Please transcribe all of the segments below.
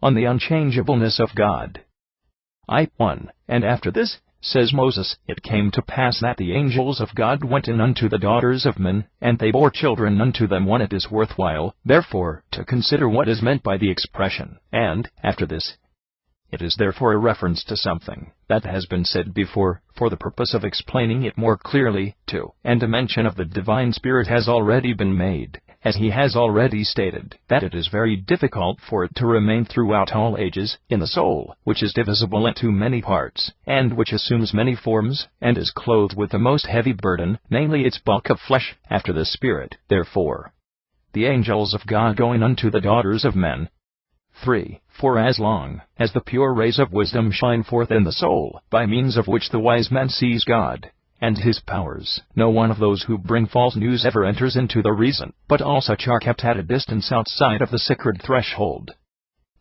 on the unchangeableness of God. 1. And after this, says Moses, it came to pass that the angels of God went in unto the daughters of men, and they bore children unto them. When it is worthwhile, therefore, to consider what is meant by the expression, and after this, it is therefore a reference to something that has been said before, for the purpose of explaining it more clearly, 2. And a mention of the divine Spirit has already been made, as he has already stated, that it is very difficult for it to remain throughout all ages, in the soul, which is divisible into many parts, and which assumes many forms, and is clothed with the most heavy burden, namely its bulk of flesh, after the Spirit. Therefore, the angels of God going unto the daughters of men. 3. For as long as the pure rays of wisdom shine forth in the soul, by means of which the wise man sees God and his powers, no one of those who bring false news ever enters into the reason, but all such are kept at a distance outside of the sacred threshold.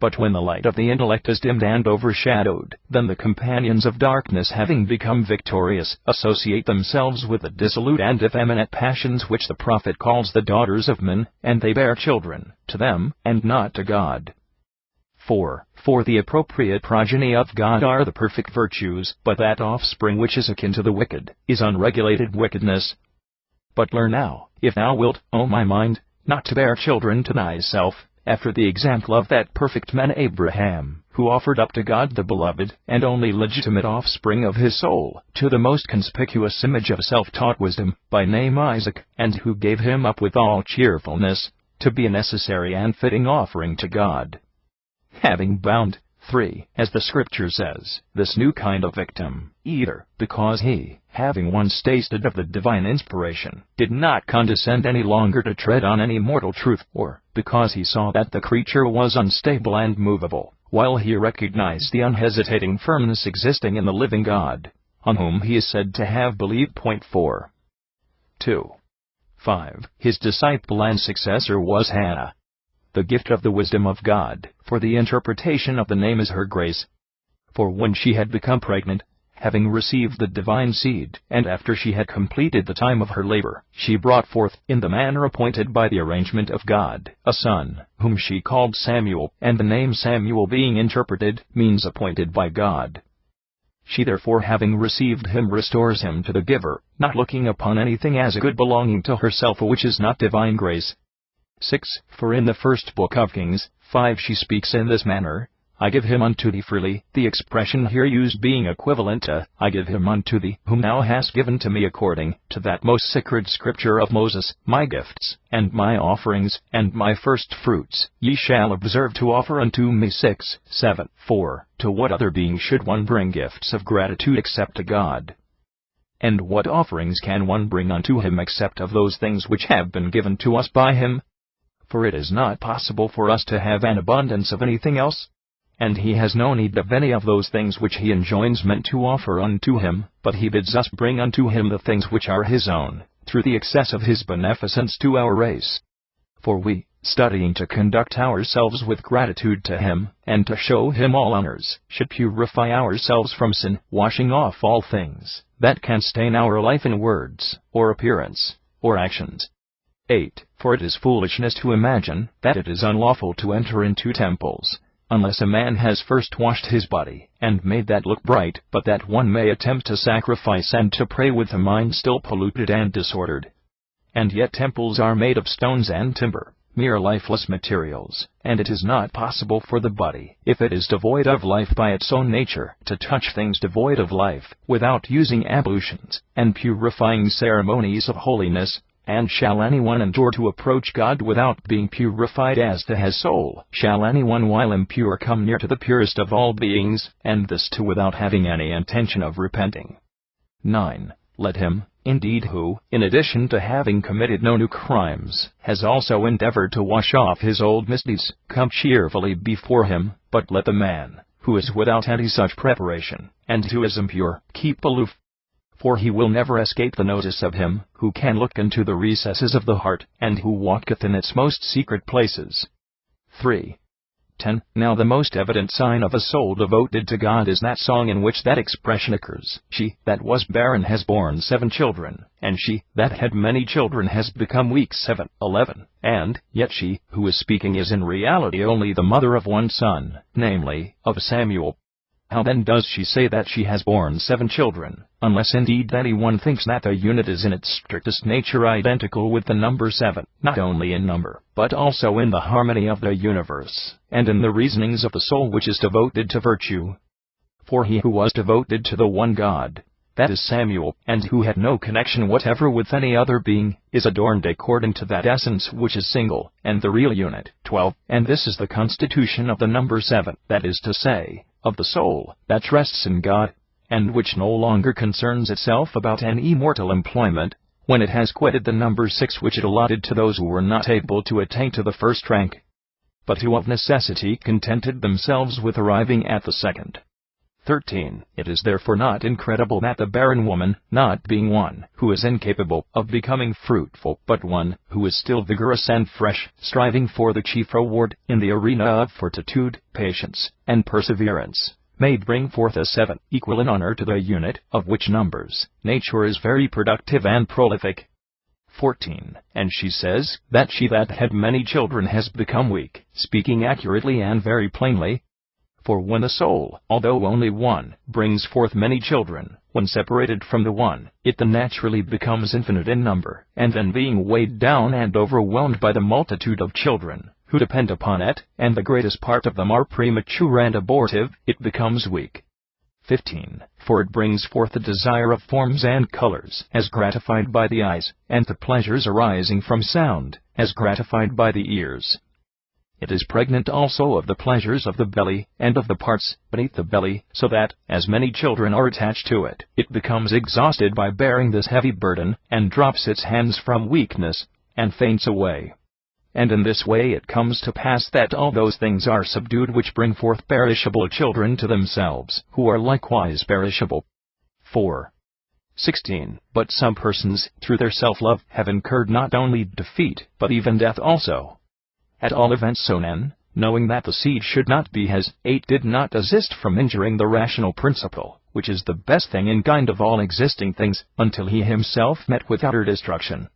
But when the light of the intellect is dimmed and overshadowed, then the companions of darkness, having become victorious, associate themselves with the dissolute and effeminate passions which the prophet calls the daughters of men, and they bear children to them, and not to God. 4. For the appropriate progeny of God are the perfect virtues, but that offspring which is akin to the wicked is unregulated wickedness. But learn now, if thou wilt, O my mind, not to bear children to thyself, after the example of that perfect man Abraham, who offered up to God the beloved and only legitimate offspring of his soul, to the most conspicuous image of self-taught wisdom, by name Isaac, and who gave him up with all cheerfulness, to be a necessary and fitting offering to God. Having bound, 3, as the Scripture says, this new kind of victim, either because he, having once tasted of the divine inspiration, did not condescend any longer to tread on any mortal truth, or because he saw that the creature was unstable and movable, while he recognized the unhesitating firmness existing in the living God, on whom he is said to have believed. 4. 2. 5. His disciple and successor was Hannah, the gift of the wisdom of God, for the interpretation of the name is her grace. For when she had become pregnant, having received the divine seed, and after she had completed the time of her labor, she brought forth, in the manner appointed by the arrangement of God, a son, whom she called Samuel, and the name Samuel being interpreted, means appointed by God. She therefore, having received him, restores him to the giver, not looking upon anything as a good belonging to herself which is not divine grace. 6. For in the first book of Kings, 5, she speaks in this manner, I give him unto thee freely, the expression here used being equivalent to, I give him unto thee, whom thou hast given to me according to that most sacred scripture of Moses, my gifts, and my offerings, and my first fruits, ye shall observe to offer unto me. 6, 7. For, to what other being should one bring gifts of gratitude except to God? And what offerings can one bring unto him except of those things which have been given to us by him? For it is not possible for us to have an abundance of anything else, and he has no need of any of those things which he enjoins men to offer unto him, but he bids us bring unto him the things which are his own, through the excess of his beneficence to our race. For we, studying to conduct ourselves with gratitude to him, and to show him all honors, should purify ourselves from sin, washing off all things that can stain our life in words, or appearance, or actions. 8. For it is foolishness to imagine that it is unlawful to enter into temples, unless a man has first washed his body, and made that look bright, but that one may attempt to sacrifice and to pray with a mind still polluted and disordered. And yet temples are made of stones and timber, mere lifeless materials, and it is not possible for the body, if it is devoid of life by its own nature, to touch things devoid of life, without using ablutions, and purifying ceremonies of holiness. And shall anyone endure to approach God without being purified as to his soul? Shall anyone while impure come near to the purest of all beings, and this too without having any intention of repenting? 9. Let him, indeed, who, in addition to having committed no new crimes, has also endeavored to wash off his old misdeeds, come cheerfully before him, but let the man, who is without any such preparation, and who is impure, keep aloof. For he will never escape the notice of him who can look into the recesses of the heart, and who walketh in its most secret places. 3. 10. Now the most evident sign of a soul devoted to God is that song in which that expression occurs. She that was barren has borne 7 children, and she that had many children has become weak. 7. 11. And yet she who is speaking is in reality only the mother of one son, namely, of Samuel. How then does she say that she has borne 7 children, unless indeed anyone thinks that the unit is in its strictest nature identical with the number 7, not only in number, but also in the harmony of the universe, and in the reasonings of the soul which is devoted to virtue? For he who was devoted to the one God, that is Samuel, and who had no connection whatever with any other being, is adorned according to that essence which is single, and the real unit. 12. And this is the constitution of the number 7, that is to say, of the soul, that rests in God, and which no longer concerns itself about any mortal employment, when it has quitted the number 6 which it allotted to those who were not able to attain to the first rank, but who of necessity contented themselves with arriving at the second. 13. It is therefore not incredible that the barren woman, not being one who is incapable of becoming fruitful, but one who is still vigorous and fresh, striving for the chief reward in the arena of fortitude, patience, and perseverance, may bring forth a 7, equal in honor to the unit of which numbers nature is very productive and prolific. 14. And she says that she that had many children has become weak, speaking accurately and very plainly. For when the soul, although only one, brings forth many children, when separated from the one, it then naturally becomes infinite in number, and then being weighed down and overwhelmed by the multitude of children who depend upon it, and the greatest part of them are premature and abortive, it becomes weak. 15. For it brings forth the desire of forms and colors, as gratified by the eyes, and the pleasures arising from sound, as gratified by the ears. It is pregnant also of the pleasures of the belly, and of the parts beneath the belly, so that, as many children are attached to it, it becomes exhausted by bearing this heavy burden, and drops its hands from weakness, and faints away. And in this way it comes to pass that all those things are subdued which bring forth perishable children to themselves, who are likewise perishable. 4. 16. But some persons, through their self-love, have incurred not only defeat, but even death also. At all events Sonnen, knowing that the seed should not be his, 8 did not desist from injuring the rational principle, which is the best thing in kind of all existing things, until he himself met with utter destruction.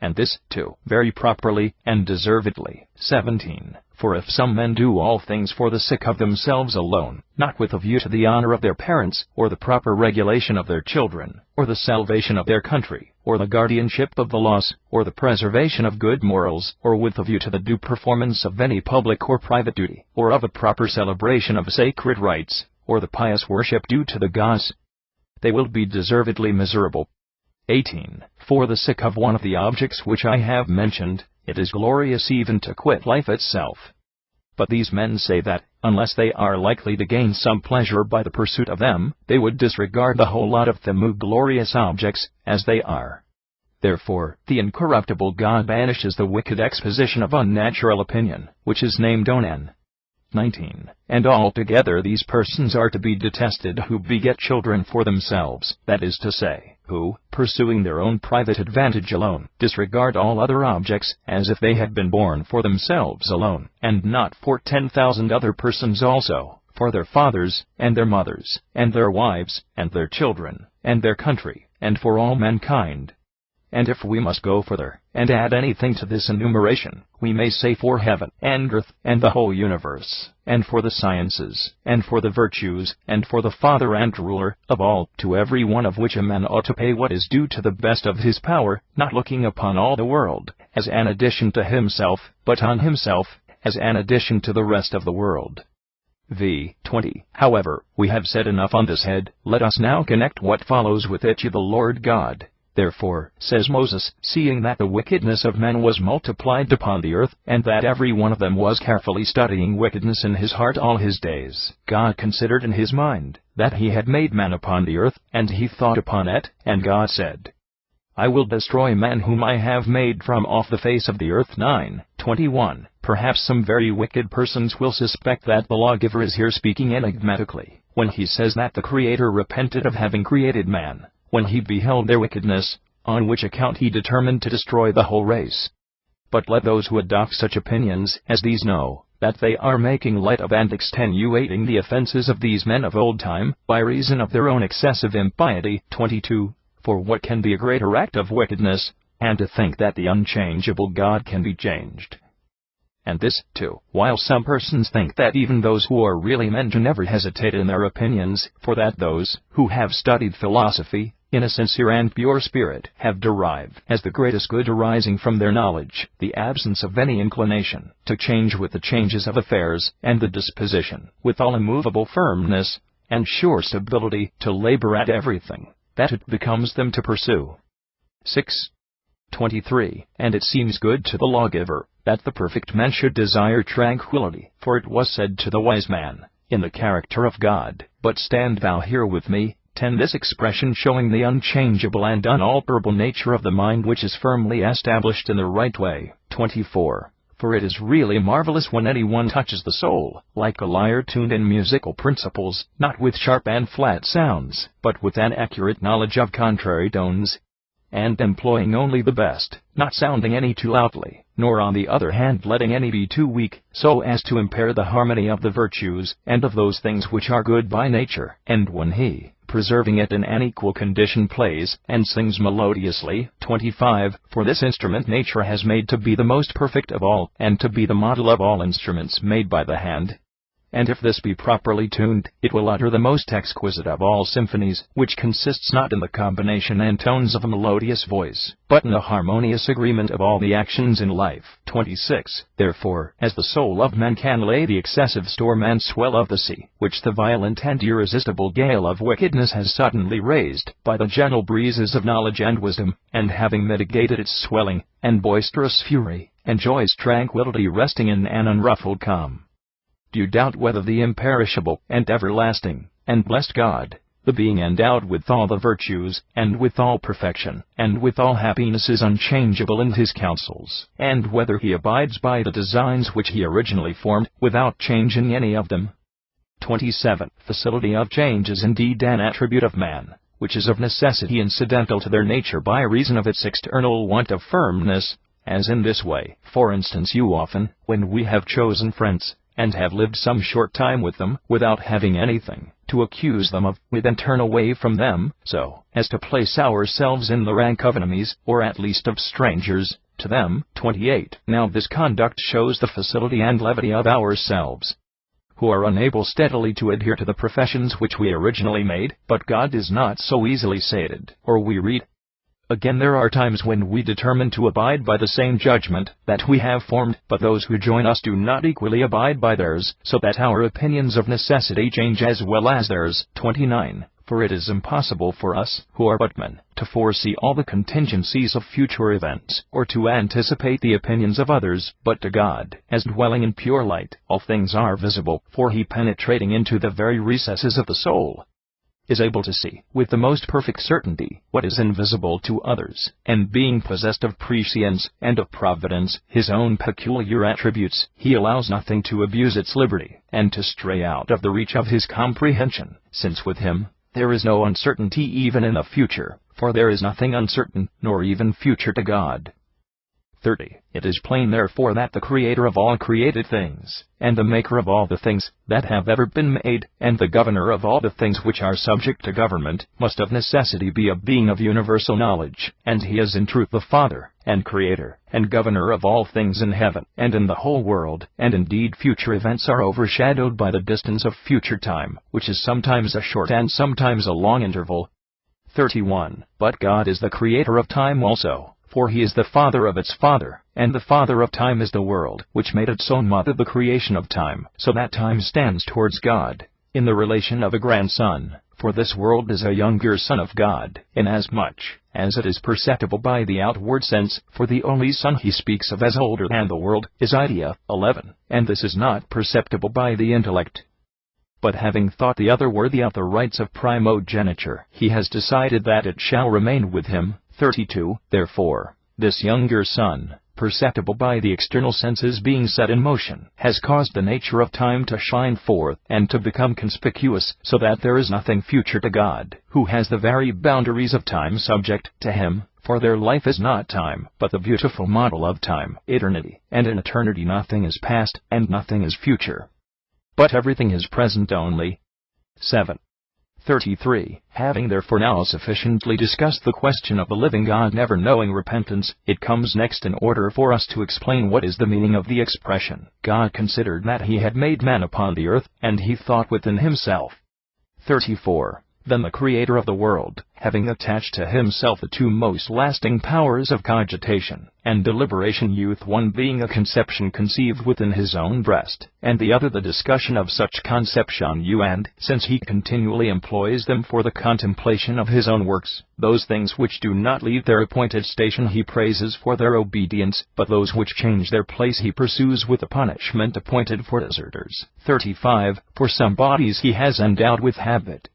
And this, too, very properly and deservedly. 17. For if some men do all things for the sake of themselves alone, not with a view to the honor of their parents, or the proper regulation of their children, or the salvation of their country, or the guardianship of the laws, or the preservation of good morals, or with a view to the due performance of any public or private duty, or of a proper celebration of sacred rites, or the pious worship due to the gods, they will be deservedly miserable. 18. For the sake of one of the objects which I have mentioned, it is glorious even to quit life itself. But these men say that, unless they are likely to gain some pleasure by the pursuit of them, they would disregard the whole lot of them glorious objects, as they are. Therefore, the incorruptible God banishes the wicked exposition of unnatural opinion, which is named Onan. 19. And altogether these persons are to be detested who beget children for themselves, that is to say, who, pursuing their own private advantage alone, disregard all other objects, as if they had been born for themselves alone, and not for 10,000 other persons also, for their fathers, and their mothers, and their wives, and their children, and their country, and for all mankind. And if we must go further, and add anything to this enumeration, we may say for heaven, and earth, and the whole universe, and for the sciences, and for the virtues, and for the Father and Ruler of all, to every one of which a man ought to pay what is due to the best of his power, not looking upon all the world, as an addition to himself, but on himself, as an addition to the rest of the world. v. 20. However, we have said enough on this head, let us now connect what follows with it to the Lord God. Therefore, says Moses, seeing that the wickedness of men was multiplied upon the earth, and that every one of them was carefully studying wickedness in his heart all his days, God considered in his mind that he had made man upon the earth, and he thought upon it, and God said, I will destroy man whom I have made from off the face of the earth. 9:21. Perhaps some very wicked persons will suspect that the lawgiver is here speaking enigmatically, when he says that the Creator repented of having created man, when he beheld their wickedness, on which account he determined to destroy the whole race. But let those who adopt such opinions as these know that they are making light of and extenuating the offenses of these men of old time, by reason of their own excessive impiety. 22. For what can be a greater act of wickedness, and to think that the unchangeable God can be changed? And this, too, while some persons think that even those who are really men do never hesitate in their opinions, for that those who have studied philosophy, in a sincere and pure spirit, have derived, as the greatest good arising from their knowledge, the absence of any inclination to change with the changes of affairs, and the disposition, with all immovable firmness and sure stability, to labor at everything that it becomes them to pursue. 6. 23. And it seems good to the lawgiver that the perfect man should desire tranquility, for it was said to the wise man, in the character of God, "But stand thou here with me." 10. This expression showing the unchangeable and unalterable nature of the mind which is firmly established in the right way. 24. For it is really marvelous when anyone touches the soul, like a lyre tuned in musical principles, not with sharp and flat sounds, but with an accurate knowledge of contrary tones, and employing only the best, not sounding any too loudly, nor on the other hand letting any be too weak, so as to impair the harmony of the virtues, and of those things which are good by nature. And when he, preserving it in an equal condition, plays and sings melodiously. 25. For this instrument nature has made to be the most perfect of all, and to be the model of all instruments made by the hand. And if this be properly tuned, it will utter the most exquisite of all symphonies, which consists not in the combination and tones of a melodious voice, but in the harmonious agreement of all the actions in life. 26. Therefore, as the soul of man can lay the excessive storm and swell of the sea, which the violent and irresistible gale of wickedness has suddenly raised, by the gentle breezes of knowledge and wisdom, and having mitigated its swelling and boisterous fury, enjoys tranquility resting in an unruffled calm. Do you doubt whether the imperishable and everlasting and blessed God, the being endowed with all the virtues, and with all perfection, and with all happiness, is unchangeable in his counsels, and whether he abides by the designs which he originally formed, without changing any of them? 27. Facility of change is indeed an attribute of man, which is of necessity incidental to their nature by reason of its external want of firmness, as in this way. For instance, you often, when we have chosen friends, and have lived some short time with them, without having anything to accuse them of, we then turn away from them, so as to place ourselves in the rank of enemies, or at least of strangers, to them. 28. Now this conduct shows the facility and levity of ourselves, who are unable steadily to adhere to the professions which we originally made. But God is not so easily sated, or we read, "Again there are times when we determine to abide by the same judgment that we have formed, but those who join us do not equally abide by theirs, so that our opinions of necessity change as well as theirs." 29. For it is impossible for us, who are but men, to foresee all the contingencies of future events, or to anticipate the opinions of others, but to God, as dwelling in pure light, all things are visible, for he, penetrating into the very recesses of the soul, is able to see, with the most perfect certainty, what is invisible to others, and being possessed of prescience, and of providence, his own peculiar attributes, he allows nothing to abuse its liberty, and to stray out of the reach of his comprehension, since with him there is no uncertainty even in the future, for there is nothing uncertain, nor even future, to God. 30. It is plain therefore that the Creator of all created things, and the Maker of all the things that have ever been made, and the Governor of all the things which are subject to government, must of necessity be a being of universal knowledge, and he is in truth the Father, and Creator, and Governor of all things in heaven, and in the whole world, and indeed future events are overshadowed by the distance of future time, which is sometimes a short and sometimes a long interval. 31. But God is the Creator of time also, for he is the Father of its Father, and the Father of time is the world, which made its own mother the creation of time, so that time stands towards God, in the relation of a grandson, for this world is a younger son of God, inasmuch as it is perceptible by the outward sense, for the only son he speaks of as older than the world is idea. 11. And this is not perceptible by the intellect. But having thought the other worthy of the rights of primogeniture, he has decided that it shall remain with him. 32. Therefore, this younger son, perceptible by the external senses being set in motion, has caused the nature of time to shine forth, and to become conspicuous, so that there is nothing future to God, who has the very boundaries of time subject to him. For their life is not time, but the beautiful model of time, eternity, and in eternity nothing is past, and nothing is future, but everything is present only. 7. 33. Having therefore now sufficiently discussed the question of the living God never knowing repentance, it comes next in order for us to explain what is the meaning of the expression, God considered that he had made man upon the earth, and he thought within himself. 34. Then the Creator of the world, having attached to himself the two most lasting powers of cogitation and deliberation, youth, one being a conception conceived within his own breast, and the other the discussion of such conception, and, since he continually employs them for the contemplation of his own works, those things which do not leave their appointed station he praises for their obedience, but those which change their place he pursues with the punishment appointed for deserters. 35. For some bodies he has endowed with habit,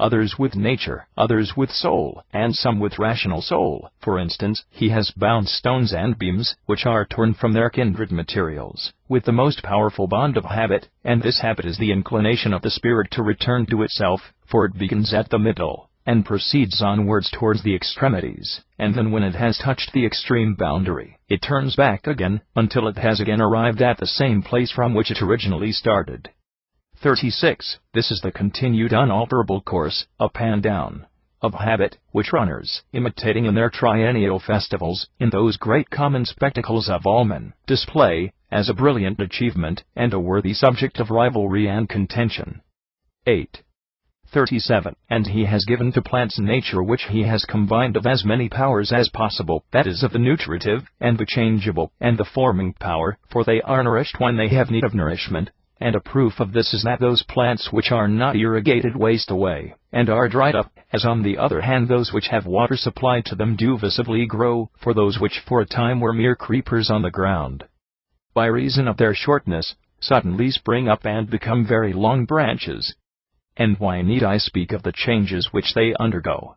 others with nature, others with soul, and some with rational soul. For instance, he has bound stones and beams, which are torn from their kindred materials, with the most powerful bond of habit, and this habit is the inclination of the spirit to return to itself, for it begins at the middle, and proceeds onwards towards the extremities, and then when it has touched the extreme boundary, it turns back again, until it has again arrived at the same place from which it originally started. 36. This is the continued unalterable course, up and down, of habit, which runners, imitating in their triennial festivals, in those great common spectacles of all men, display, as a brilliant achievement, and a worthy subject of rivalry and contention. 8. 37. And he has given to plants nature which he has combined of as many powers as possible, that is of the nutritive, and the changeable, and the forming power, for they are nourished when they have need of nourishment. And a proof of this is that those plants which are not irrigated waste away, and are dried up, as on the other hand those which have water supplied to them do visibly grow, for those which for a time were mere creepers on the ground, by reason of their shortness, suddenly spring up and become very long branches. And why need I speak of the changes which they undergo?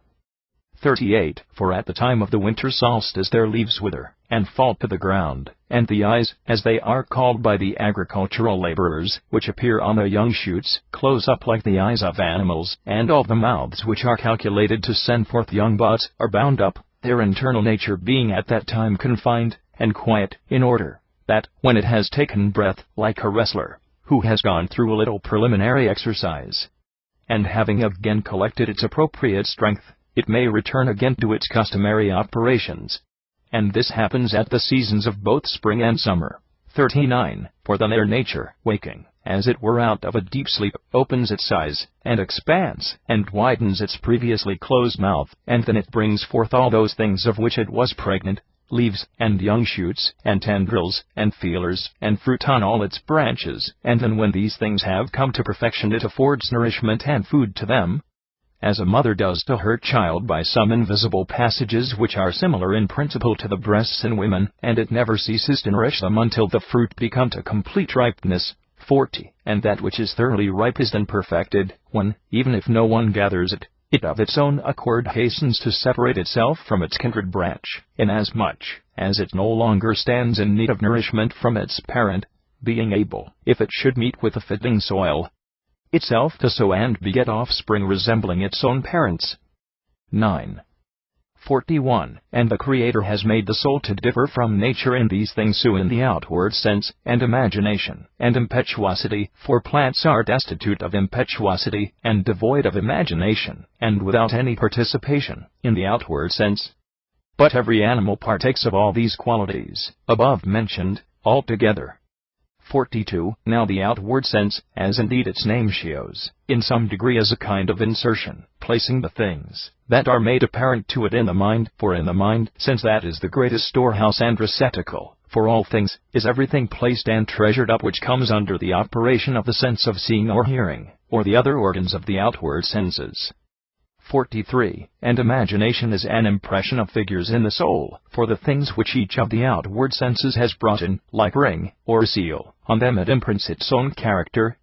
38. For at the time of the winter solstice their leaves wither, and fall to the ground, and the eyes, as they are called by the agricultural laborers, which appear on their young shoots, close up like the eyes of animals, and all the mouths which are calculated to send forth young buds, are bound up, their internal nature being at that time confined, and quiet, in order that, when it has taken breath, like a wrestler, who has gone through a little preliminary exercise, and having again collected its appropriate strength, it may return again to its customary operations. And this happens at the seasons of both spring and summer. 39. For then their nature, waking, as it were out of a deep sleep, opens its eyes, and expands, and widens its previously closed mouth, and then it brings forth all those things of which it was pregnant, leaves, and young shoots, and tendrils, and feelers, and fruit on all its branches, and then when these things have come to perfection it affords nourishment and food to them, as a mother does to her child by some invisible passages which are similar in principle to the breasts in women, and it never ceases to nourish them until the fruit become to complete ripeness. 40. And that which is thoroughly ripe is then perfected, when, even if no one gathers it, it of its own accord hastens to separate itself from its kindred branch, inasmuch as it no longer stands in need of nourishment from its parent, being able, if it should meet with a fitting soil, itself to sow and beget offspring resembling its own parents. 9. 41. And the Creator has made the soul to differ from nature in these things so in the outward sense, and imagination, and impetuosity, for plants are destitute of impetuosity, and devoid of imagination, and without any participation, in the outward sense. But every animal partakes of all these qualities, above mentioned, altogether. 42. Now the outward sense, as indeed its name shows, in some degree is a kind of insertion, placing the things that are made apparent to it in the mind, for in the mind, since that is the greatest storehouse and receptacle for all things, is everything placed and treasured up which comes under the operation of the sense of seeing or hearing, or the other organs of the outward senses. 43. And imagination is an impression of figures in the soul, for the things which each of the outward senses has brought in, like ring, or seal, on them it imprints its own character.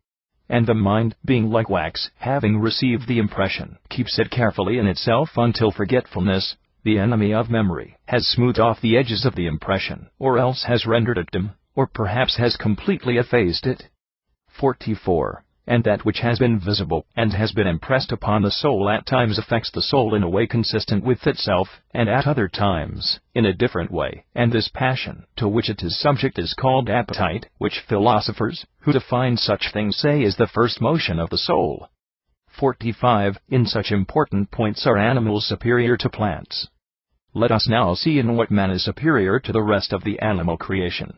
And the mind, being like wax, having received the impression, keeps it carefully in itself until forgetfulness, the enemy of memory, has smoothed off the edges of the impression, or else has rendered it dim, or perhaps has completely effaced it. 44. and that which has been visible and has been impressed upon the soul at times affects the soul in a way consistent with itself, and at other times, in a different way, and this passion, to which it is subject, is called appetite, which philosophers, who define such things, say is the first motion of the soul. 45. In such important points are animals superior to plants. Let us now see in what man is superior to the rest of the animal creation.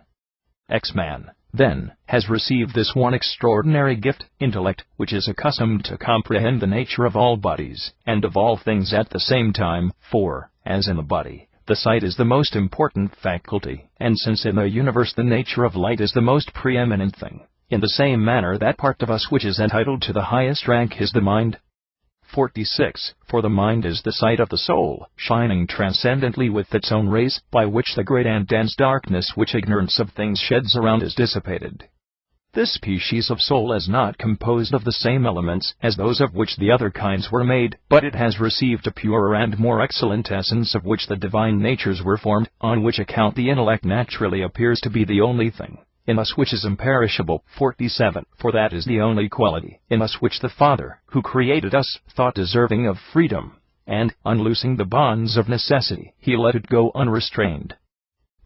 Man, then, has received this one extraordinary gift, intellect, which is accustomed to comprehend the nature of all bodies, and of all things at the same time, for, as in the body, the sight is the most important faculty, and since in the universe the nature of light is the most preeminent thing, in the same manner that part of us which is entitled to the highest rank is the mind. 46. For the mind is the sight of the soul, shining transcendently with its own rays, by which the great and dense darkness which ignorance of things sheds around is dissipated. This species of soul is not composed of the same elements as those of which the other kinds were made, but it has received a purer and more excellent essence of which the divine natures were formed, on which account the intellect naturally appears to be the only thing in us which is imperishable. 47. For that is the only quality in us which the Father, who created us, thought deserving of freedom, and, unloosing the bonds of necessity, he let it go unrestrained,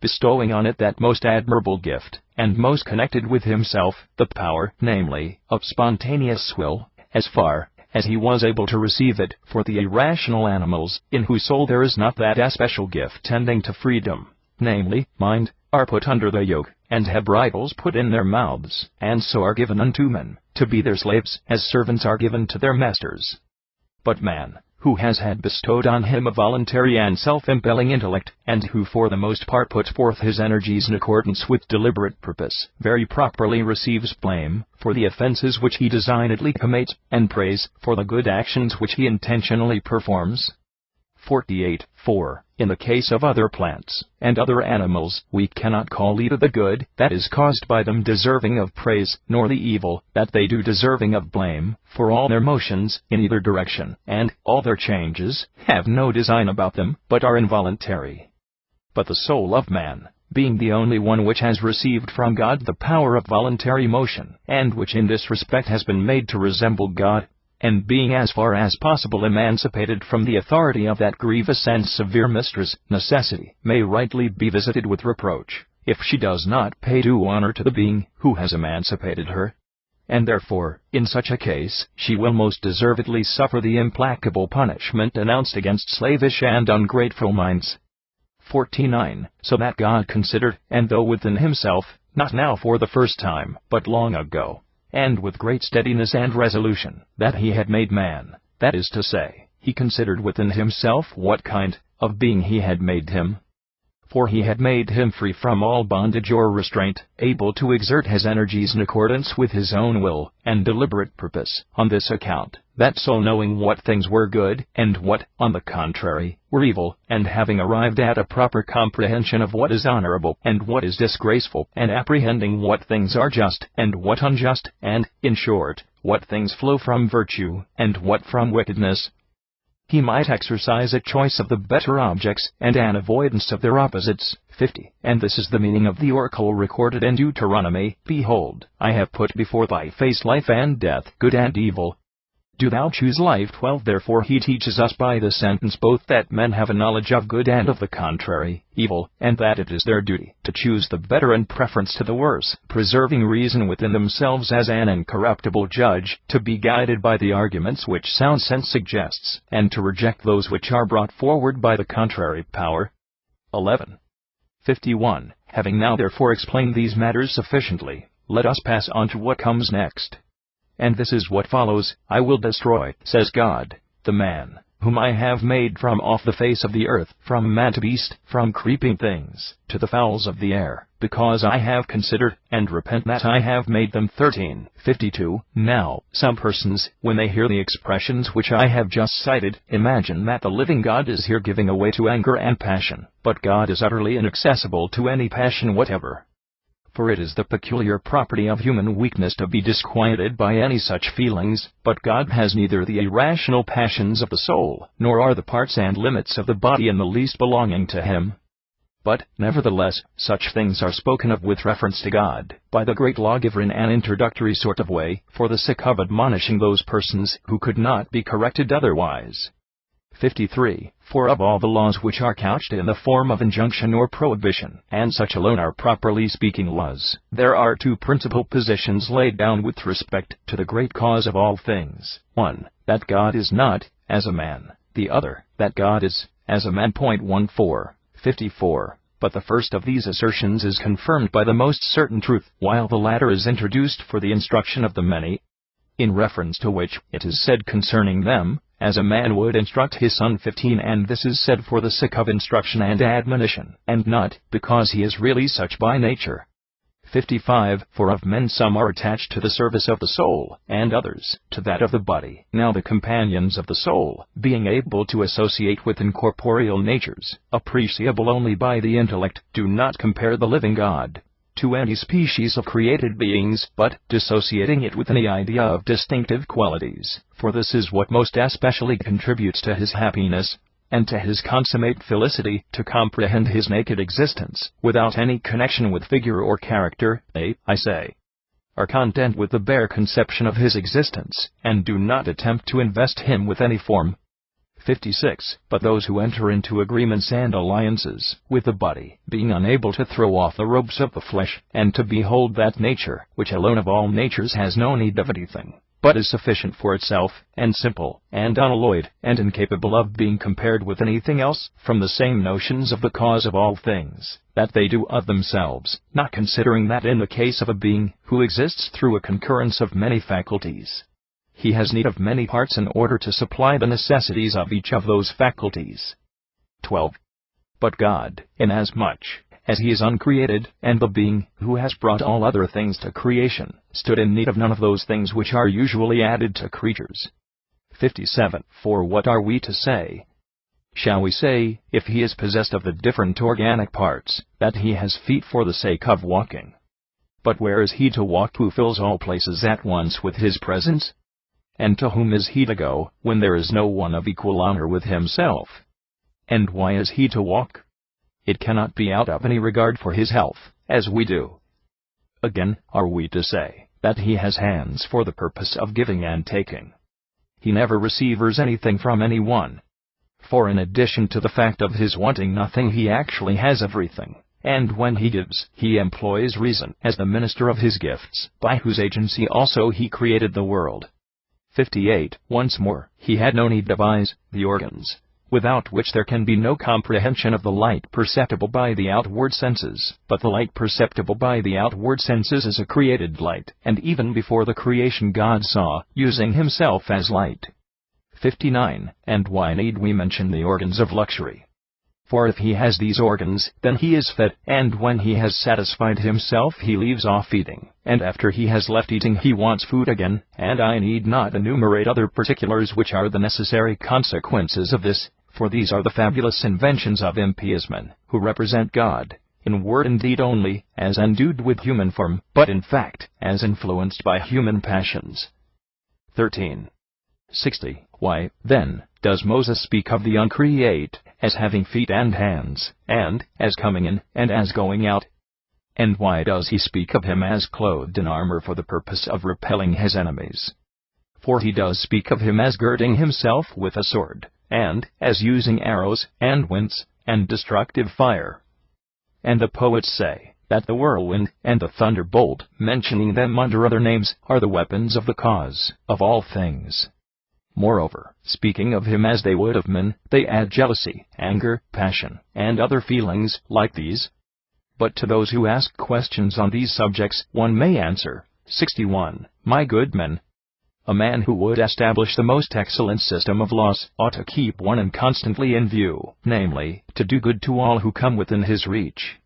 bestowing on it that most admirable gift, and most connected with himself, the power, namely, of spontaneous will, as far as he was able to receive it. For the irrational animals, in whose soul there is not that especial gift tending to freedom, namely, mind, are put under the yoke, and have bridles put in their mouths, and so are given unto men, to be their slaves, as servants are given to their masters. But man, who has had bestowed on him a voluntary and self-impelling intellect, and who for the most part puts forth his energies in accordance with deliberate purpose, very properly receives blame for the offenses which he designedly commits, and praise for the good actions which he intentionally performs. 48. For, in the case of other plants and other animals, we cannot call either the good that is caused by them deserving of praise, nor the evil that they do deserving of blame, for all their motions, in either direction, and all their changes, have no design about them, but are involuntary. But the soul of man, being the only one which has received from God the power of voluntary motion, and which in this respect has been made to resemble God, and being as far as possible emancipated from the authority of that grievous and severe mistress, necessity, may rightly be visited with reproach, if she does not pay due honor to the being who has emancipated her. And therefore, in such a case, she will most deservedly suffer the implacable punishment announced against slavish and ungrateful minds. 49. So that God considered, and though within himself, not now for the first time, but long ago, and with great steadiness and resolution, that he had made man, that is to say, he considered within himself what kind of being he had made him. For he had made him free from all bondage or restraint, able to exert his energies in accordance with his own will and deliberate purpose, on this account, that so knowing what things were good, and what, on the contrary, were evil, and having arrived at a proper comprehension of what is honorable and what is disgraceful, and apprehending what things are just and what unjust, and, in short, what things flow from virtue and what from wickedness, he might exercise a choice of the better objects, and an avoidance of their opposites. 50. And this is the meaning of the oracle recorded in Deuteronomy, Behold, I have put before thy face life and death, good and evil. Do thou choose life. 12. Therefore he teaches us by the sentence both that men have a knowledge of good and of the contrary, evil, and that it is their duty to choose the better in preference to the worse, preserving reason within themselves as an incorruptible judge, to be guided by the arguments which sound sense suggests, and to reject those which are brought forward by the contrary power. 11. 51. Having now therefore explained these matters sufficiently, let us pass on to what comes next. And this is what follows: I will destroy, says God, the man, whom I have made from off the face of the earth, from man to beast, from creeping things, to the fowls of the air, because I have considered, and repent that I have made them. 13. 52. Now, some persons, when they hear the expressions which I have just cited, imagine that the living God is here giving away to anger and passion, but God is utterly inaccessible to any passion whatever. For it is the peculiar property of human weakness to be disquieted by any such feelings, but God has neither the irrational passions of the soul, nor are the parts and limits of the body in the least belonging to him. But, nevertheless, such things are spoken of with reference to God, by the great lawgiver in an introductory sort of way, for the sake of admonishing those persons who could not be corrected otherwise. 53. For of all the laws which are couched in the form of injunction or prohibition, and such alone are properly speaking laws, there are two principal positions laid down with respect to the great cause of all things. 1. That God is not, as a man. The other, that God is, as a man. 14. 54. But the first of these assertions is confirmed by the most certain truth, while the latter is introduced for the instruction of the many. In reference to which, it is said concerning them, as a man would instruct his son. 15. And this is said for the sake of instruction and admonition, and not because he is really such by nature. 55. For of men some are attached to the service of the soul, and others to that of the body. Now the companions of the soul, being able to associate with incorporeal natures, appreciable only by the intellect, do not compare the living God to any species of created beings, but, dissociating it with any idea of distinctive qualities, for this is what most especially contributes to his happiness, and to his consummate felicity, to comprehend his naked existence, without any connection with figure or character, they, I say, are content with the bare conception of his existence, and do not attempt to invest him with any form. 56. But those who enter into agreements and alliances with the body, being unable to throw off the robes of the flesh, and to behold that nature, which alone of all natures has no need of anything, but is sufficient for itself, and simple, and unalloyed, and incapable of being compared with anything else, from the same notions of the cause of all things, that they do of themselves, not considering that in the case of a being, who exists through a concurrence of many faculties, he has need of many parts in order to supply the necessities of each of those faculties. 12. But God, inasmuch as he is uncreated, and the being, who has brought all other things to creation, stood in need of none of those things which are usually added to creatures. 57. For what are we to say? Shall we say, if he is possessed of the different organic parts, that he has feet for the sake of walking? But where is he to walk who fills all places at once with his presence? And to whom is he to go, when there is no one of equal honor with himself? And why is he to walk? It cannot be out of any regard for his health, as we do. Again, are we to say, that he has hands for the purpose of giving and taking? He never receives anything from any one. For in addition to the fact of his wanting nothing, he actually has everything. And when he gives, he employs reason as the minister of his gifts, by whose agency also he created the world. 58. Once more, he had no need of eyes, the organs, without which there can be no comprehension of the light perceptible by the outward senses, but the light perceptible by the outward senses is a created light, and even before the creation God saw, using himself as light. 59. And why need we mention the organs of luxury? For if he has these organs, then he is fed, and when he has satisfied himself he leaves off eating, and after he has left eating he wants food again, and I need not enumerate other particulars which are the necessary consequences of this, for these are the fabulous inventions of impious men, who represent God, in word and deed only, as endued with human form, but in fact, as influenced by human passions. 13. 60. Why, then, does Moses speak of the uncreate as having feet and hands, and as coming in, and as going out? And why does he speak of him as clothed in armor for the purpose of repelling his enemies? For he does speak of him as girding himself with a sword, and as using arrows, and winds, and destructive fire. And the poets say that the whirlwind and the thunderbolt, mentioning them under other names, are the weapons of the cause of all things. Moreover, speaking of him as they would of men, they add jealousy, anger, passion, and other feelings like these. But to those who ask questions on these subjects, one may answer, 61. My good men, a man who would establish the most excellent system of laws ought to keep one constantly in view, namely, to do good to all who come within his reach.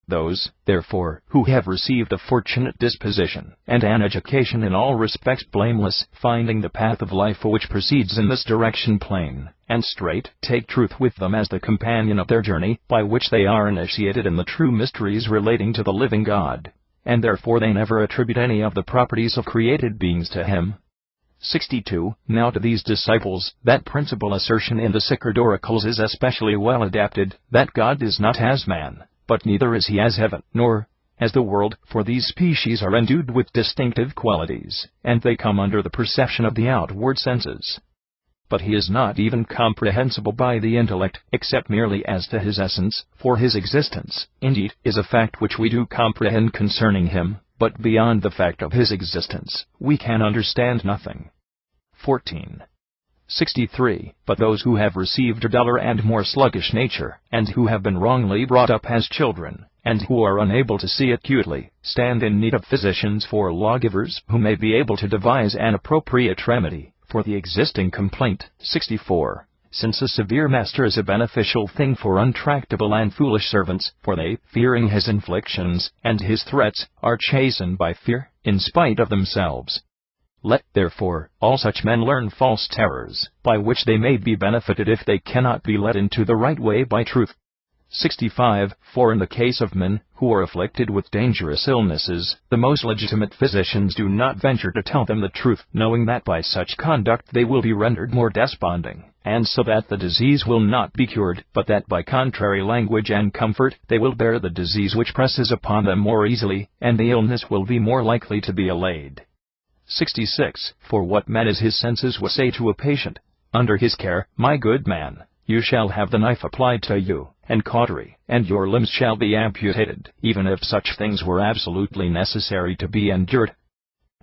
Those, therefore, who have received a fortunate disposition, and an education in all respects blameless, finding the path of life which proceeds in this direction plain and straight, take truth with them as the companion of their journey, by which they are initiated in the true mysteries relating to the living God, and therefore they never attribute any of the properties of created beings to him. 62. Now to these disciples, that principal assertion in the sacred oracles is especially well adapted, that God is not as man, but neither is he as heaven, nor as the world, for these species are endued with distinctive qualities, and they come under the perception of the outward senses. But he is not even comprehensible by the intellect, except merely as to his essence, for his existence, indeed, is a fact which we do comprehend concerning him, but beyond the fact of his existence, we can understand nothing. 14. 63. But those who have received a duller and more sluggish nature, and who have been wrongly brought up as children, and who are unable to see acutely, stand in need of physicians for lawgivers who may be able to devise an appropriate remedy for the existing complaint. 64. Since a severe master is a beneficial thing for untractable and foolish servants, for they, fearing his inflictions, and his threats, are chastened by fear, in spite of themselves. Let, therefore, all such men learn false terrors, by which they may be benefited if they cannot be led into the right way by truth. 65. For in the case of men who are afflicted with dangerous illnesses, the most legitimate physicians do not venture to tell them the truth, knowing that by such conduct they will be rendered more desponding, and so that the disease will not be cured, but that by contrary language and comfort they will bear the disease which presses upon them more easily, and the illness will be more likely to be allayed. 66. For what man is his senses will say to a patient, under his care, my good man, you shall have the knife applied to you, and cautery, and your limbs shall be amputated, even if such things were absolutely necessary to be endured.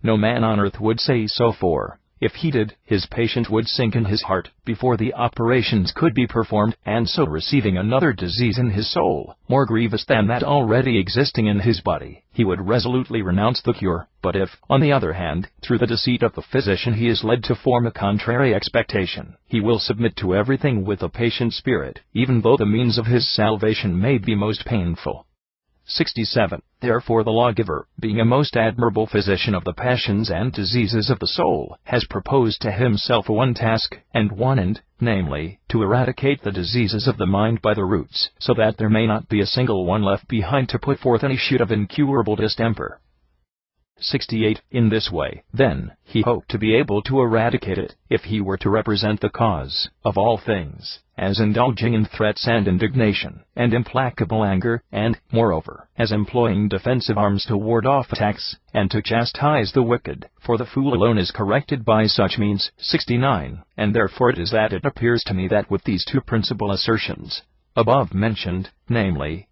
No man on earth would say so, for, if he did, his patient would sink in his heart before the operations could be performed, and so receiving another disease in his soul, more grievous than that already existing in his body, he would resolutely renounce the cure. But if, on the other hand, through the deceit of the physician he is led to form a contrary expectation, he will submit to everything with a patient spirit, even though the means of his salvation may be most painful. 67. Therefore the lawgiver, being a most admirable physician of the passions and diseases of the soul, has proposed to himself one task, and one end, namely, to eradicate the diseases of the mind by the roots, so that there may not be a single one left behind to put forth any shoot of incurable distemper. 68. In this way, then, he hoped to be able to eradicate it, if he were to represent the cause of all things, as indulging in threats and indignation, and implacable anger, and, moreover, as employing defensive arms to ward off attacks, and to chastise the wicked, for the fool alone is corrected by such means. 69. And therefore it is that it appears to me that with these two principal assertions, above mentioned, namely,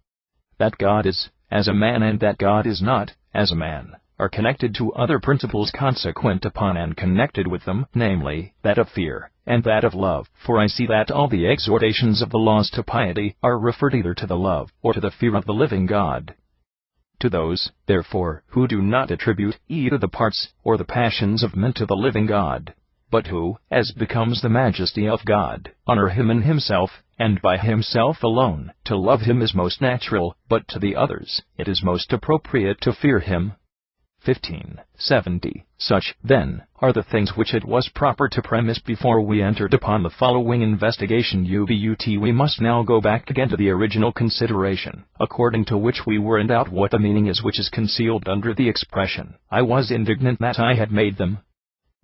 that God is, as a man, and that God is not, as a man, are connected to other principles consequent upon and connected with them, namely, that of fear, and that of love. For I see that all the exhortations of the laws to piety are referred either to the love or to the fear of the living God. To those, therefore, who do not attribute either the parts or the passions of men to the living God, but who, as becomes the majesty of God, honor him in himself, and by himself alone, to love him is most natural, but to the others, it is most appropriate to fear him. 15. 70. Such, then, are the things which it was proper to premise before we entered upon the following investigation. We must now go back again to the original consideration, according to which we were in doubt what the meaning is which is concealed under the expression, I was indignant that I had made them.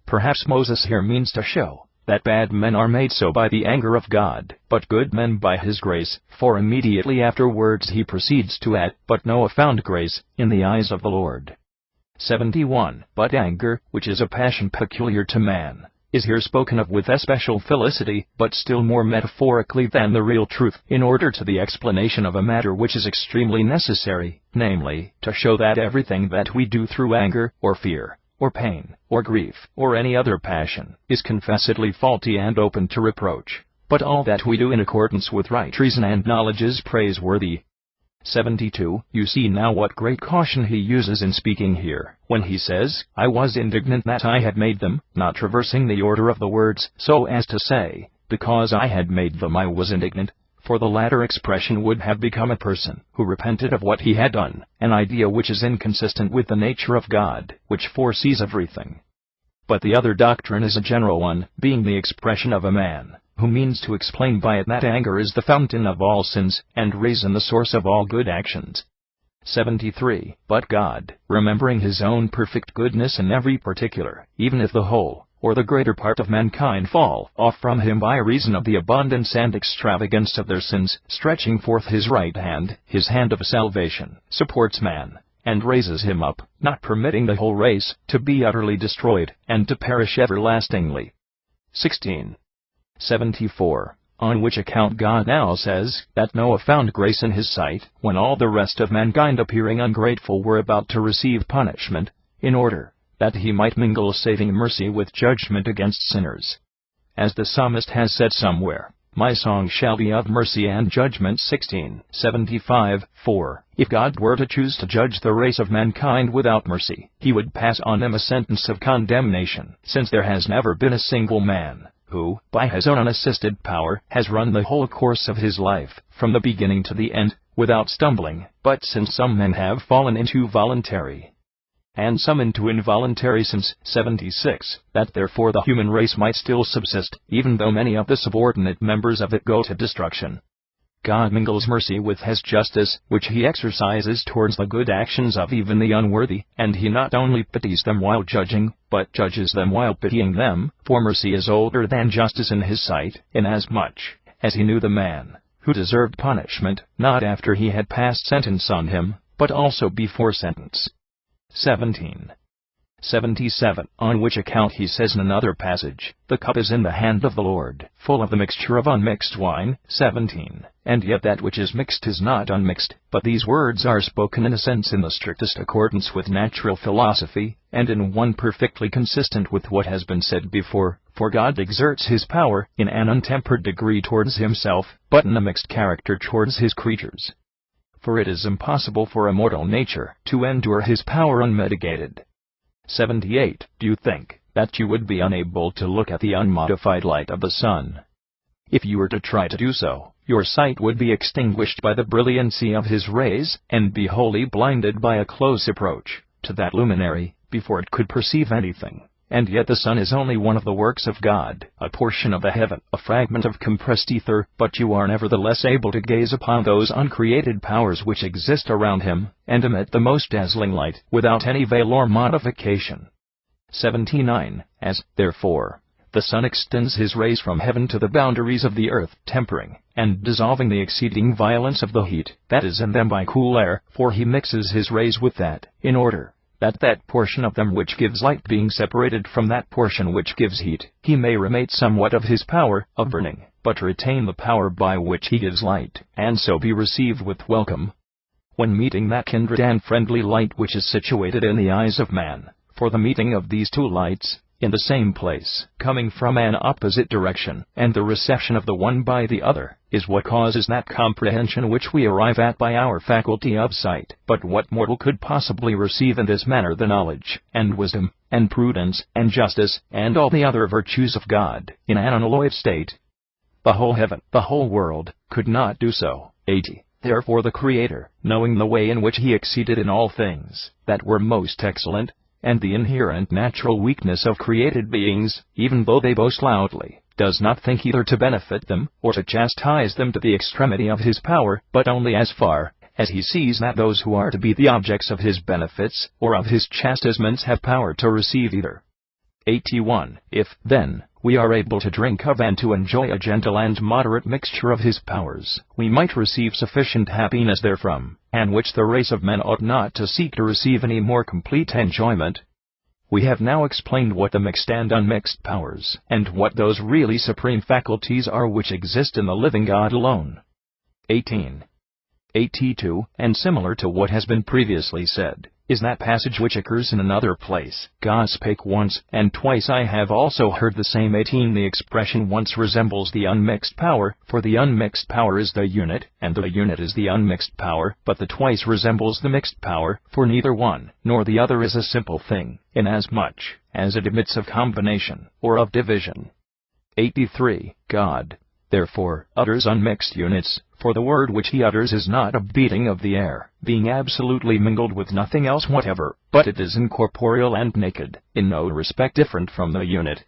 Perhaps Moses here means to show that bad men are made so by the anger of God, but good men by his grace, for immediately afterwards he proceeds to add, but Noah found grace in the eyes of the Lord. 71. But anger, which is a passion peculiar to man, is here spoken of with especial felicity, but still more metaphorically than the real truth, in order to the explanation of a matter which is extremely necessary, namely, to show that everything that we do through anger, or fear, or pain, or grief, or any other passion, is confessedly faulty and open to reproach, but all that we do in accordance with right reason and knowledge is praiseworthy. 72. You see now what great caution he uses in speaking here, when he says, I was indignant that I had made them, not traversing the order of the words, so as to say, because I had made them I was indignant, for the latter expression would have become a person who repented of what he had done, an idea which is inconsistent with the nature of God, which foresees everything. But the other doctrine is a general one, being the expression of a man who means to explain by it that anger is the fountain of all sins, and reason the source of all good actions. 73. But God, remembering his own perfect goodness in every particular, even if the whole, or the greater part of mankind fall off from him by reason of the abundance and extravagance of their sins, stretching forth his right hand, his hand of salvation, supports man, and raises him up, not permitting the whole race to be utterly destroyed, and to perish everlastingly. 1674. On which account God now says that Noah found grace in his sight, when all the rest of mankind appearing ungrateful were about to receive punishment, in order that he might mingle saving mercy with judgment against sinners. As the psalmist has said somewhere, "My song shall be of mercy and judgment." 1675. For, if God were to choose to judge the race of mankind without mercy, he would pass on them a sentence of condemnation, since there has never been a single man who, by his own unassisted power, has run the whole course of his life, from the beginning to the end, without stumbling. But since some men have fallen into voluntary, and some into involuntary sins, 76, that therefore the human race might still subsist, even though many of the subordinate members of it go to destruction. God mingles mercy with his justice, which he exercises towards the good actions of even the unworthy, and he not only pities them while judging, but judges them while pitying them, for mercy is older than justice in his sight, inasmuch as he knew the man who deserved punishment, not after he had passed sentence on him, but also before sentence. 1777. On which account he says in another passage, "The cup is in the hand of the Lord, full of the mixture of unmixed wine." 17. And yet that which is mixed is not unmixed, but these words are spoken in a sense in the strictest accordance with natural philosophy, and in one perfectly consistent with what has been said before, for God exerts his power in an untempered degree towards himself, but in a mixed character towards his creatures. For it is impossible for a mortal nature to endure his power unmitigated. 78. Do you think that you would be unable to look at the unmodified light of the sun? If you were to try to do so, your sight would be extinguished by the brilliancy of his rays, and be wholly blinded by a close approach to that luminary, before it could perceive anything. And yet the sun is only one of the works of God, a portion of the heaven, a fragment of compressed ether, but you are nevertheless able to gaze upon those uncreated powers which exist around him, and emit the most dazzling light, without any veil or modification. 79. As, therefore, the sun extends his rays from heaven to the boundaries of the earth, tempering and dissolving the exceeding violence of the heat that is in them by cool air, for he mixes his rays with that, in order that that portion of them which gives light being separated from that portion which gives heat, he may remate somewhat of his power of burning, but retain the power by which he gives light, and so be received with welcome when meeting that kindred and friendly light which is situated in the eyes of man. For the meeting of these two lights, in the same place, coming from an opposite direction, and the reception of the one by the other, is what causes that comprehension which we arrive at by our faculty of sight. But what mortal could possibly receive in this manner the knowledge, and wisdom, and prudence, and justice, and all the other virtues of God, in an unalloyed state? The whole heaven, the whole world, could not do so. 80. Therefore the Creator, knowing the way in which he exceeded in all things that were most excellent, and the inherent natural weakness of created beings, even though they boast loudly, does not think either to benefit them, or to chastise them to the extremity of his power, but only as far as he sees that those who are to be the objects of his benefits, or of his chastisements, have power to receive either. 81. If, then, we are able to drink of and to enjoy a gentle and moderate mixture of his powers, we might receive sufficient happiness therefrom, and which the race of men ought not to seek to receive any more complete enjoyment. We have now explained what the mixed and unmixed powers, and what those really supreme faculties are which exist in the living God alone. 18. 82, and similar to what has been previously said, is that passage which occurs in another place. God spake once, and twice I have also heard the same. 18. The expression once resembles the unmixed power, for the unmixed power is the unit, and the unit is the unmixed power, but the twice resembles the mixed power, for neither one nor the other is a simple thing, inasmuch as it admits of combination, or of division. 83. God, therefore, utters unmixed units, for the word which he utters is not a beating of the air, being absolutely mingled with nothing else whatever, but it is incorporeal and naked, in no respect different from the unit.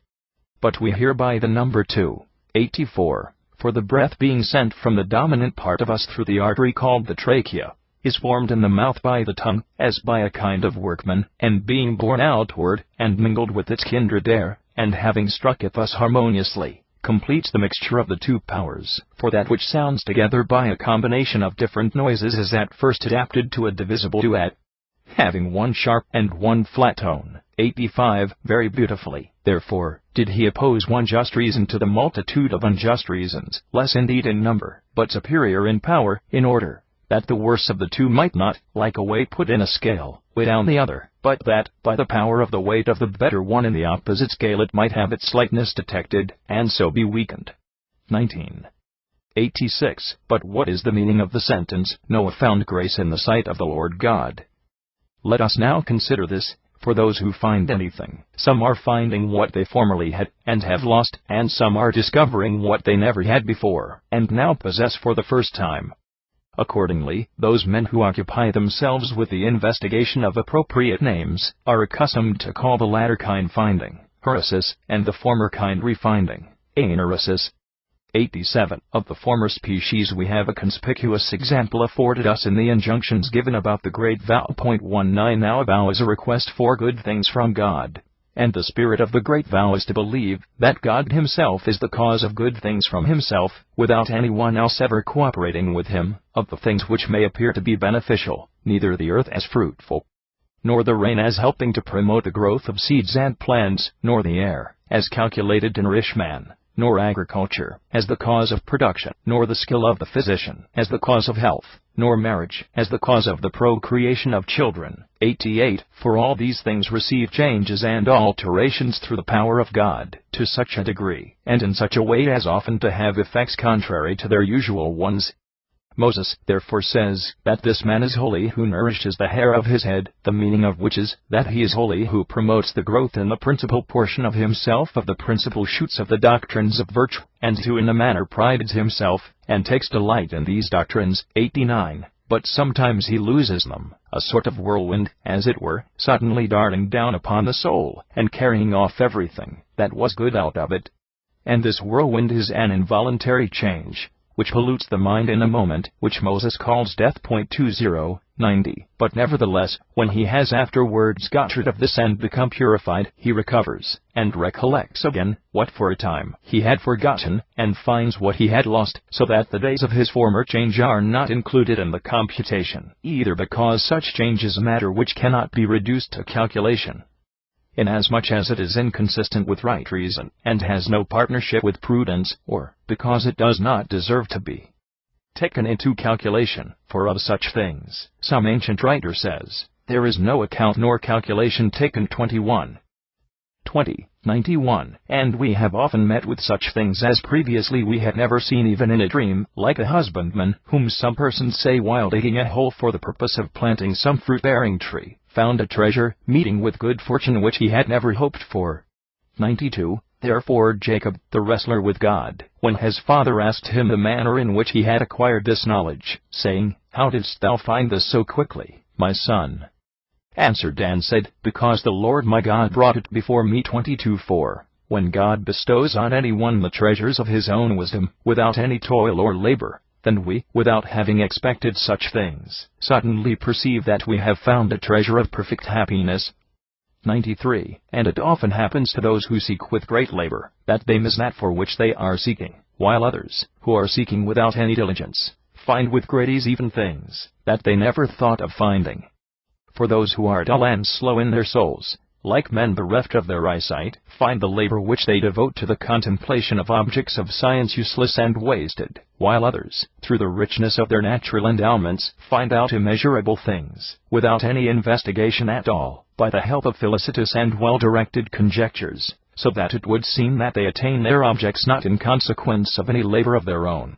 But we hear by the number 2. 84. For the breath being sent from the dominant part of us through the artery called the trachea, is formed in the mouth by the tongue, as by a kind of workman, and being borne outward, and mingled with its kindred air, and having struck it thus harmoniously, completes the mixture of the two powers. For that which sounds together by a combination of different noises is at first adapted to a divisible duet, having one sharp and one flat tone. 85. Very beautifully, therefore, did he oppose one just reason to the multitude of unjust reasons, less indeed in number, but superior in power, in order that the worse of the two might not, like a weight put in a scale, weigh down the other, but that, by the power of the weight of the better one in the opposite scale, it might have its slightness detected, and so be weakened. 19. 86. But what is the meaning of the sentence, Noah found grace in the sight of the Lord God? Let us now consider this. For those who find anything, some are finding what they formerly had, and have lost, and some are discovering what they never had before, and now possess for the first time. Accordingly, those men who occupy themselves with the investigation of appropriate names, are accustomed to call the latter kind finding, heuresis, and the former kind refinding, aneuresis. 87. Of the former species we have a conspicuous example afforded us in the injunctions given about the great vow. 19. Now a vow is a request for good things from God, and the spirit of the great vow is to believe that God himself is the cause of good things from himself, without anyone else ever cooperating with him, of the things which may appear to be beneficial, neither the earth as fruitful, nor the rain as helping to promote the growth of seeds and plants, nor the air as calculated to nourish man, nor agriculture as the cause of production, nor the skill of the physician as the cause of health, nor marriage as the cause of the procreation of children. 88. For all these things receive changes and alterations through the power of God, to such a degree, and in such a way as often to have effects contrary to their usual ones. Moses, therefore, says that this man is holy who nourishes the hair of his head, the meaning of which is that he is holy who promotes the growth in the principal portion of himself of the principal shoots of the doctrines of virtue, and who in a manner prides himself, and takes delight in these doctrines. 89. But sometimes he loses them, a sort of whirlwind, as it were, suddenly darting down upon the soul, and carrying off everything that was good out of it. And this whirlwind is an involuntary change, which pollutes the mind in a moment, which Moses calls death. 20. 90. But nevertheless, when he has afterwards got rid of this and become purified, he recovers, and recollects again what for a time he had forgotten, and finds what he had lost, so that the days of his former change are not included in the computation, either because such change is a matter which cannot be reduced to calculation, inasmuch as it is inconsistent with right reason, and has no partnership with prudence, or because it does not deserve to be taken into calculation. For of such things, some ancient writer says, there is no account nor calculation taken. 21. 20. 91. And we have often met with such things as previously we had never seen even in a dream, like a husbandman, whom some persons say while digging a hole for the purpose of planting some fruit-bearing tree, found a treasure, meeting with good fortune which he had never hoped for. 92. Therefore Jacob, the wrestler with God, when his father asked him the manner in which he had acquired this knowledge, saying, How didst thou find this so quickly, my son? Answered and said, Because the Lord my God brought it before me. 22:4. When God bestows on anyone the treasures of his own wisdom, without any toil or labor, then we, without having expected such things, suddenly perceive that we have found a treasure of perfect happiness. 93. And it often happens to those who seek with great labor, that they miss that for which they are seeking, while others, who are seeking without any diligence, find with great ease even things that they never thought of finding. For those who are dull and slow in their souls, like men bereft of their eyesight, find the labor which they devote to the contemplation of objects of science useless and wasted, while others, through the richness of their natural endowments, find out immeasurable things, without any investigation at all, by the help of felicitous and well-directed conjectures, so that it would seem that they attain their objects not in consequence of any labor of their own,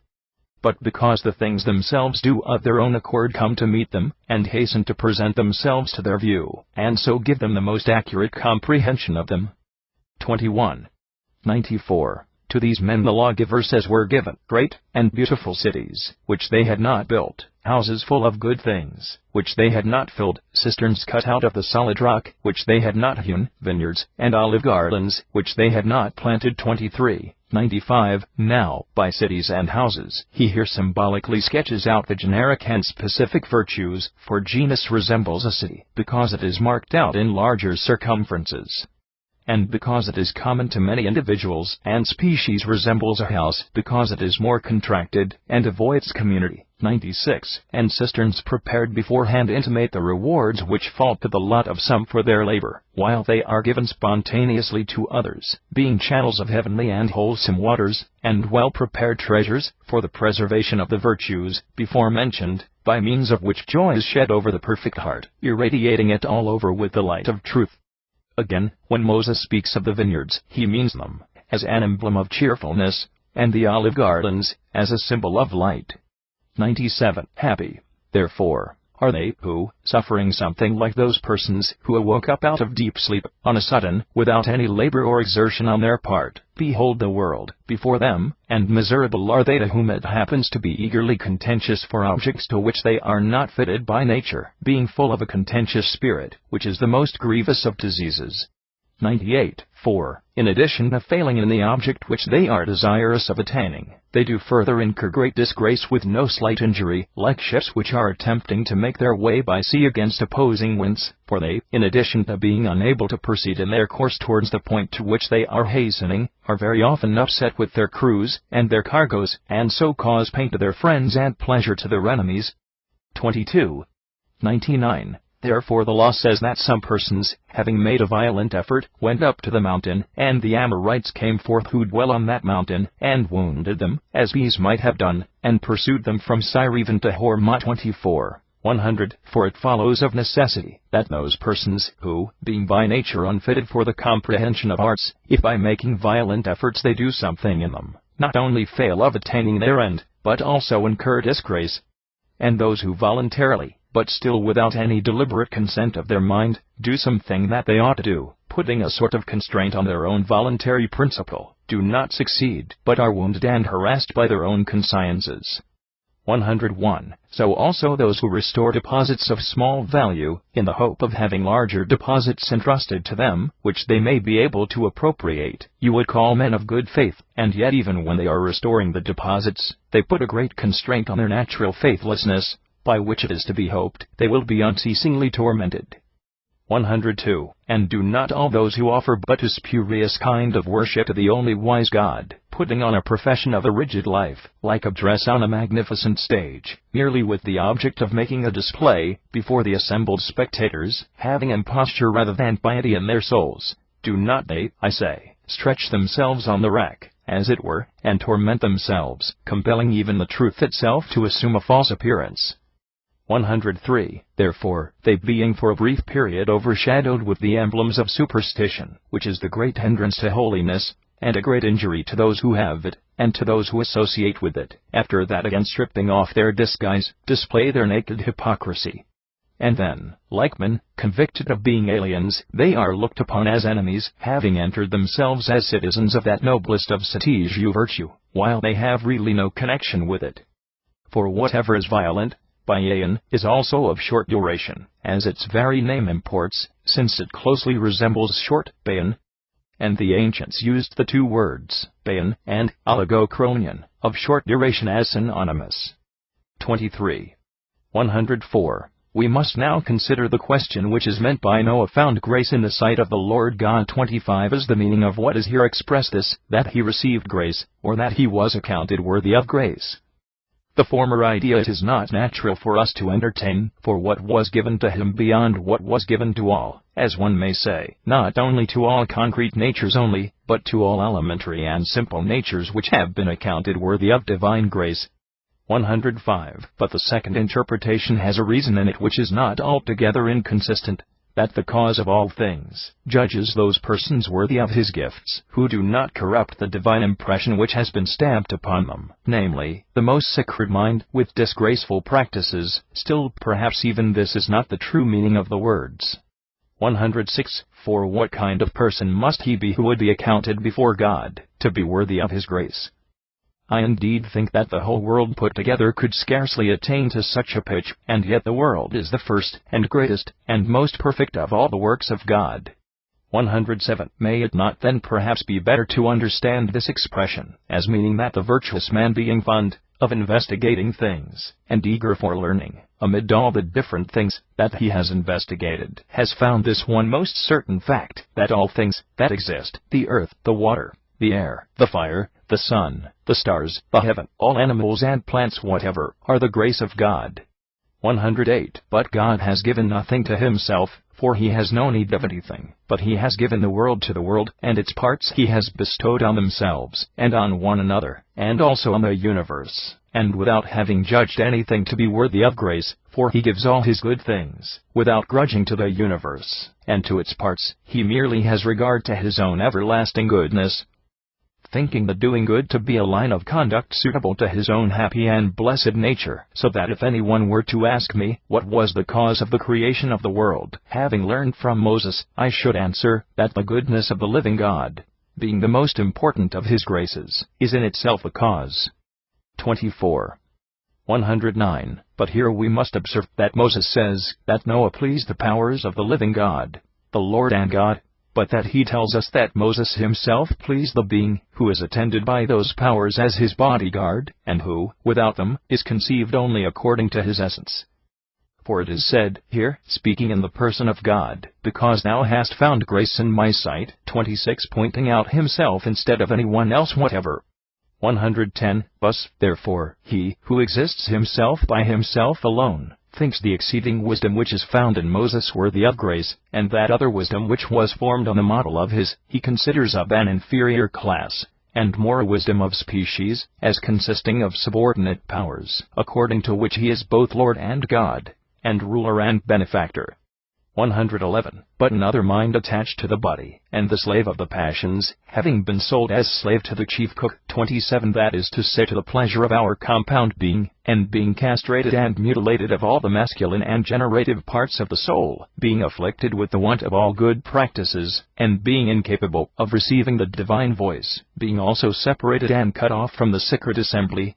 but because the things themselves do of their own accord come to meet them, and hasten to present themselves to their view, and so give them the most accurate comprehension of them. 21. 94. To these men the lawgiver says were given great and beautiful cities, which they had not built, houses full of good things, which they had not filled, cisterns cut out of the solid rock, which they had not hewn, vineyards and olive gardens, which they had not planted. 23. 95. Now, by cities and houses, he here symbolically sketches out the generic and specific virtues, for genus resembles a city, because it is marked out in larger circumferences, and because it is common to many individuals, and species resembles a house, because it is more contracted, and avoids community. 96. And cisterns prepared beforehand intimate the rewards which fall to the lot of some for their labor, while they are given spontaneously to others, being channels of heavenly and wholesome waters, and well-prepared treasures, for the preservation of the virtues, before mentioned, by means of which joy is shed over the perfect heart, irradiating it all over with the light of truth. Again, when Moses speaks of the vineyards, he means them as an emblem of cheerfulness, and the olive gardens as a symbol of light. 97. Happy, therefore, are they who, suffering something like those persons who awoke up out of deep sleep, on a sudden, without any labor or exertion on their part, behold the world before them, and miserable are they to whom it happens to be eagerly contentious for objects to which they are not fitted by nature, being full of a contentious spirit, which is the most grievous of diseases. 98. For, in addition to failing in the object which they are desirous of attaining, they do further incur great disgrace with no slight injury, like ships which are attempting to make their way by sea against opposing winds, for they, in addition to being unable to proceed in their course towards the point to which they are hastening, are very often upset with their crews and their cargoes, and so cause pain to their friends and pleasure to their enemies. 22. 99. Therefore the law says that some persons, having made a violent effort, went up to the mountain, and the Amorites came forth who dwell on that mountain, and wounded them, as bees might have done, and pursued them from Syre even to Hormah. 24. 100. For it follows of necessity, that those persons who, being by nature unfitted for the comprehension of arts, if by making violent efforts they do something in them, not only fail of attaining their end, but also incur disgrace. And those who voluntarily, but still without any deliberate consent of their mind, do something that they ought to do, putting a sort of constraint on their own voluntary principle, do not succeed, but are wounded and harassed by their own consciences. 101. So also those who restore deposits of small value, in the hope of having larger deposits entrusted to them, which they may be able to appropriate, you would call men of good faith, and yet even when they are restoring the deposits, they put a great constraint on their natural faithlessness, by which it is to be hoped they will be unceasingly tormented. 102. And do not all those who offer but a spurious kind of worship to the only wise God, putting on a profession of a rigid life, like a dress on a magnificent stage, merely with the object of making a display before the assembled spectators, having imposture rather than piety in their souls, do not they, I say, stretch themselves on the rack, as it were, and torment themselves, compelling even the truth itself to assume a false appearance? 103. Therefore, they being for a brief period overshadowed with the emblems of superstition, which is the great hindrance to holiness, and a great injury to those who have it, and to those who associate with it, after that again stripping off their disguise, display their naked hypocrisy. And then, like men, convicted of being aliens, they are looked upon as enemies, having entered themselves as citizens of that noblest of cities virtue, while they have really no connection with it. For whatever is violent, Bayan, is also of short duration, as its very name imports, since it closely resembles short, Bayan. And the ancients used the two words, Bayan and oligochronion, of short duration as synonymous. 23. 104. We must now consider the question which is meant by Noah found grace in the sight of the Lord God. 25 is the meaning of what is here expressed this, that he received grace, or that he was accounted worthy of grace. The former idea it is not natural for us to entertain, for what was given to him beyond what was given to all, as one may say, not only to all concrete natures only, but to all elementary and simple natures which have been accounted worthy of divine grace. 105. But the second interpretation has a reason in it which is not altogether inconsistent, that the cause of all things judges those persons worthy of his gifts, who do not corrupt the divine impression which has been stamped upon them, namely, the most sacred mind, with disgraceful practices. Still, perhaps even this is not the true meaning of the words. 106. For what kind of person must he be who would be accounted before God, to be worthy of his grace? I indeed think that the whole world put together could scarcely attain to such a pitch, and yet the world is the first, and greatest, and most perfect of all the works of God. 107. May it not then perhaps be better to understand this expression as meaning that the virtuous man, being fond of investigating things, and eager for learning, amid all the different things that he has investigated, has found this one most certain fact, that all things that exist, the earth, the water, the air, the fire, the sun, the stars, the heaven, all animals and plants whatever, are the grace of God. 108. But God has given nothing to himself, for he has no need of anything, but he has given the world to the world, and its parts he has bestowed on themselves, and on one another, and also on the universe, and without having judged anything to be worthy of grace, for he gives all his good things, without grudging to the universe, and to its parts, he merely has regard to his own everlasting goodness, thinking the doing good to be a line of conduct suitable to his own happy and blessed nature, so that if anyone were to ask me what was the cause of the creation of the world, having learned from Moses, I should answer, that the goodness of the living God, being the most important of his graces, is in itself the cause. 24. 109. But here we must observe that Moses says that Noah pleased the powers of the living God, the Lord and God, but that he tells us that Moses himself pleased the being who is attended by those powers as his bodyguard, and who, without them, is conceived only according to his essence. For it is said, here, speaking in the person of God, because thou hast found grace in my sight, 26, pointing out himself instead of anyone else whatever. 110. Thus, therefore, he who exists himself by himself alone, thinks the exceeding wisdom which is found in Moses worthy of grace, and that other wisdom which was formed on the model of his, he considers of an inferior class, and more wisdom of species, as consisting of subordinate powers, according to which he is both Lord and God, and ruler and benefactor. 111. But another mind attached to the body, and the slave of the passions, having been sold as slave to the chief cook, 27, that is to say to the pleasure of our compound being, and being castrated and mutilated of all the masculine and generative parts of the soul, being afflicted with the want of all good practices, and being incapable of receiving the divine voice, being also separated and cut off from the sacred assembly,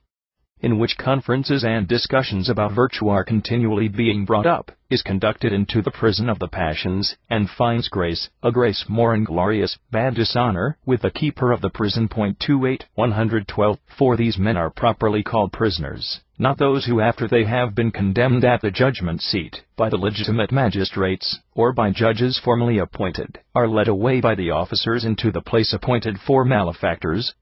in which conferences and discussions about virtue are continually being brought up, is conducted into the prison of the passions, and finds grace, a grace more inglorious, bad dishonor, with the keeper of the prison. 28. 112. For these men are properly called prisoners, not those who after they have been condemned at the judgment seat, by the legitimate magistrates, or by judges formally appointed, are led away by the officers into the place appointed for malefactors,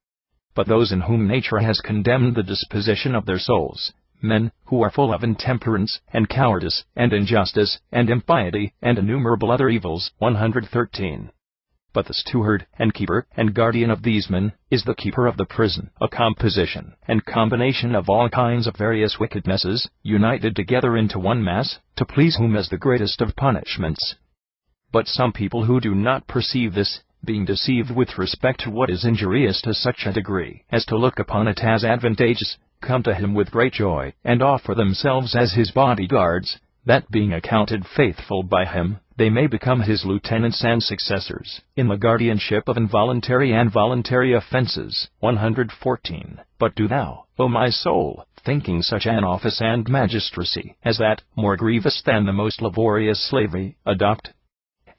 but those in whom nature has condemned the disposition of their souls, men who are full of intemperance, and cowardice, and injustice, and impiety, and innumerable other evils. 113. But the steward, and keeper, and guardian of these men, is the keeper of the prison, a composition and combination of all kinds of various wickednesses, united together into one mass, to please whom is the greatest of punishments. But some people who do not perceive this, being deceived with respect to what is injurious to such a degree as to look upon it as advantageous, come to him with great joy, and offer themselves as his bodyguards, that being accounted faithful by him, they may become his lieutenants and successors, in the guardianship of involuntary and voluntary offenses. 114. But do thou, O my soul, thinking such an office and magistracy as that, more grievous than the most laborious slavery, adopt,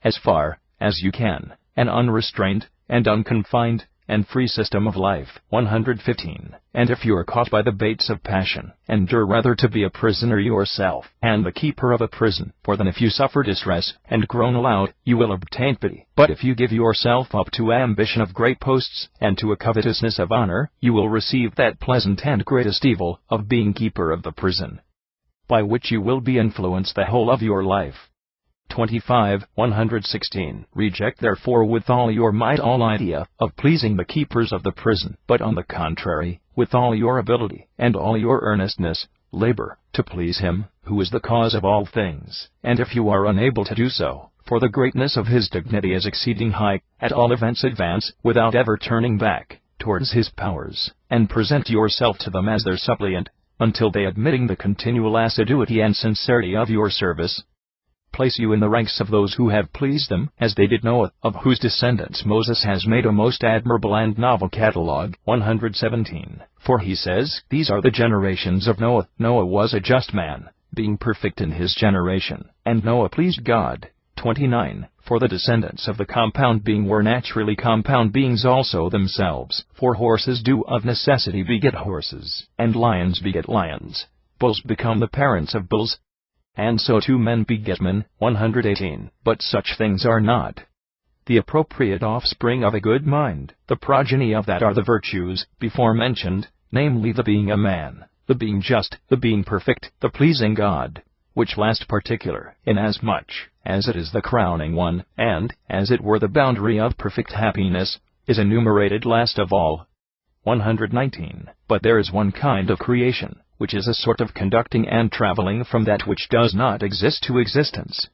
as far as you can, an unrestrained, and unconfined, and free system of life. 115. And if you are caught by the baits of passion, endure rather to be a prisoner yourself, and the keeper of a prison, for than if you suffer distress, and groan aloud, you will obtain pity. But if you give yourself up to ambition of great posts, and to a covetousness of honor, you will receive that pleasant and greatest evil, of being keeper of the prison, by which you will be influenced the whole of your life. 25. 116. Reject therefore with all your might all idea of pleasing the keepers of the prison, but on the contrary, with all your ability, and all your earnestness, labor, to please him, who is the cause of all things, and if you are unable to do so, for the greatness of his dignity is exceeding high, at all events advance, without ever turning back, towards his powers, and present yourself to them as their suppliant, until they, admitting the continual assiduity and sincerity of your service, place you in the ranks of those who have pleased them, as they did Noah, of whose descendants Moses has made a most admirable and novel catalogue. 117. For he says, these are the generations of Noah. Noah was a just man, being perfect in his generation, and Noah pleased God. 29. for the descendants of the compound being were naturally compound beings also themselves, for horses do of necessity beget horses, and lions beget lions. Bulls become the parents of bulls, and so too men beget men. 118. But such things are not the appropriate offspring of a good mind. The progeny of that are the virtues before mentioned, namely the being a man, the being just, the being perfect, the pleasing God, which last particular, inasmuch as it is the crowning one, and, as it were the boundary of perfect happiness, is enumerated last of all. 119. But there is one kind of creation, which is a sort of conducting and traveling from that which does not exist to existence.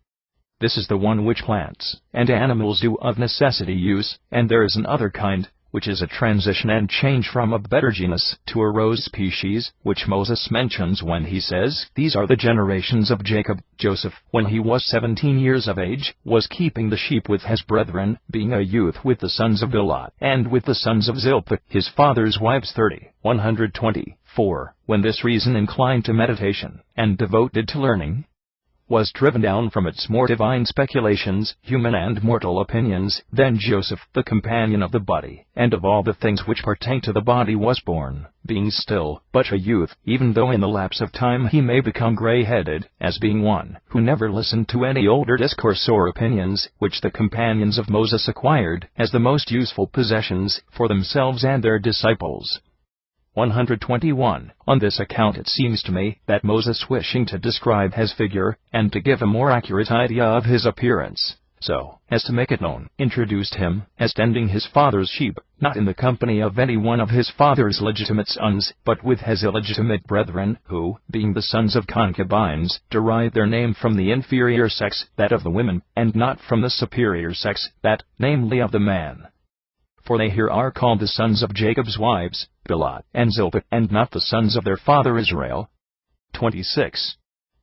This is the one which plants and animals do of necessity use, and there is another kind, which is a transition and change from a better genus to a rose species, which Moses mentions when he says, "These are the generations of Jacob." Joseph, when he was 17 years of age, was keeping the sheep with his brethren, being a youth with the sons of Bilhah, and with the sons of Zilpah, his father's wives 30. 124. When this reason inclined to meditation, and devoted to learning, was driven down from its more divine speculations, human and mortal opinions, then Joseph, the companion of the body, and of all the things which pertain to the body, was born, being still but a youth, even though in the lapse of time he may become gray-headed, as being one who never listened to any older discourse or opinions, which the companions of Moses acquired as the most useful possessions for themselves and their disciples. 121. On this account it seems to me that Moses, wishing to describe his figure, and to give a more accurate idea of his appearance, so as to make it known, introduced him as tending his father's sheep, not in the company of any one of his father's legitimate sons, but with his illegitimate brethren, who, being the sons of concubines, derive their name from the inferior sex, that of the women, and not from the superior sex, that, namely, of the man. For they here are called the sons of Jacob's wives, Bilhah and Zilpah, and not the sons of their father Israel. 26.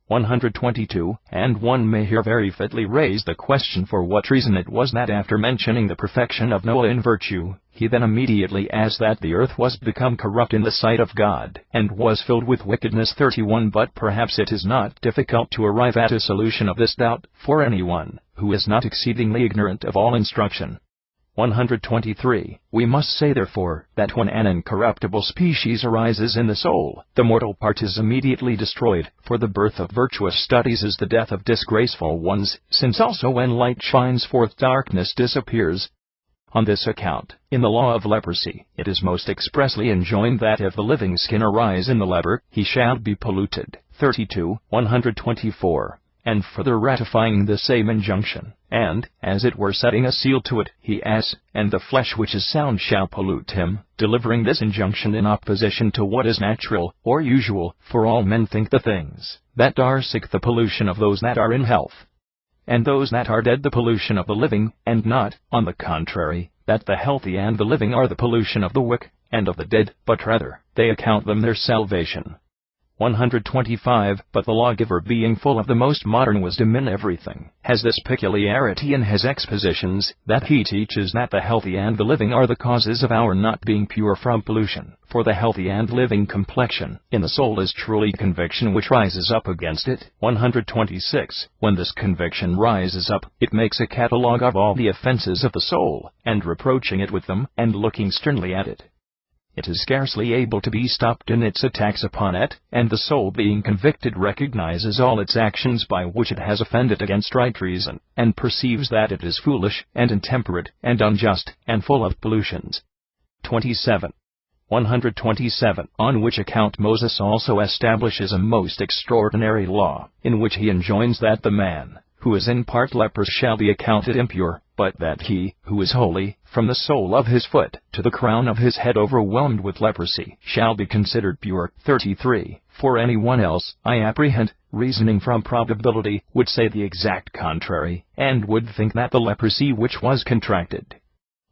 122. And one may here very fitly raise the question for what reason it was that after mentioning the perfection of Noah in virtue, he then immediately asked that the earth was become corrupt in the sight of God, and was filled with wickedness. 31. But perhaps it is not difficult to arrive at a solution of this doubt, for anyone who is not exceedingly ignorant of all instruction. 123. We must say therefore, that when an incorruptible species arises in the soul, the mortal part is immediately destroyed, for the birth of virtuous studies is the death of disgraceful ones, since also when light shines forth darkness disappears. On this account, in the law of leprosy, it is most expressly enjoined that if the living skin arise in the leper, he shall be polluted. 32. 124. And further ratifying the same injunction, and, as it were setting a seal to it, he adds, and the flesh which is sound shall pollute him, delivering this injunction in opposition to what is natural, or usual, for all men think the things that are sick the pollution of those that are in health, and those that are dead the pollution of the living, and not, on the contrary, that the healthy and the living are the pollution of the wicked, and of the dead, but rather, they account them their salvation. 125. But the lawgiver, being full of the most modern wisdom in everything, has this peculiarity in his expositions, that he teaches that the healthy and the living are the causes of our not being pure from pollution, for the healthy and living complexion in the soul is truly conviction which rises up against it. 126. When this conviction rises up, it makes a catalogue of all the offenses of the soul, and reproaching it with them, and looking sternly at it, it is scarcely able to be stopped in its attacks upon it, and the soul, being convicted, recognizes all its actions by which it has offended against right reason, and perceives that it is foolish, and intemperate, and unjust, and full of pollutions. 27. 127. On which account Moses also establishes a most extraordinary law, in which he enjoins that the man who is in part leprous shall be accounted impure, but that he who is holy, from the sole of his foot to the crown of his head overwhelmed with leprosy, shall be considered pure. 33. For anyone else, I apprehend, reasoning from probability, would say the exact contrary, and would think that the leprosy which was contracted,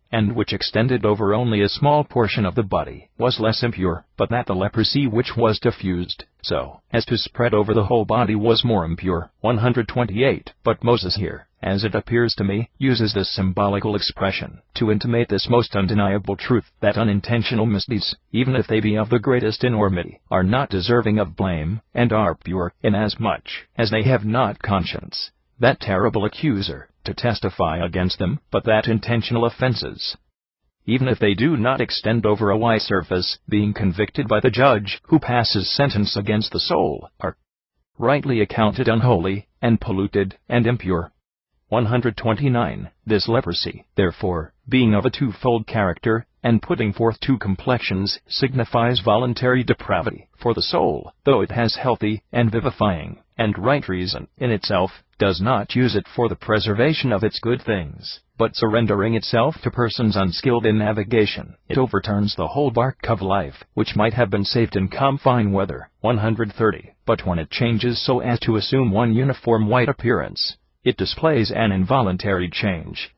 and which extended over only a small portion of the body, was less impure, but that the leprosy which was diffused, so as to spread over the whole body, was more impure. 128. But Moses here, as it appears to me, uses this symbolical expression to intimate this most undeniable truth, that unintentional misdeeds, even if they be of the greatest enormity, are not deserving of blame, and are pure, inasmuch as they have not conscience. That terrible accuser, to testify against them, but that intentional offenses, even if they do not extend over a wide surface, being convicted by the judge who passes sentence against the soul, are rightly accounted unholy, and polluted, and impure. 129. This leprosy, therefore, being of a twofold character, and putting forth two complexions, signifies voluntary depravity, for the soul, though it has healthy, and vivifying, and right reason in itself, does not use it for the preservation of its good things, but surrendering itself to persons unskilled in navigation, it overturns the whole bark of life, which might have been saved in calm fine weather. 130. But when it changes so as to assume one uniform white appearance, it displays an involuntary change.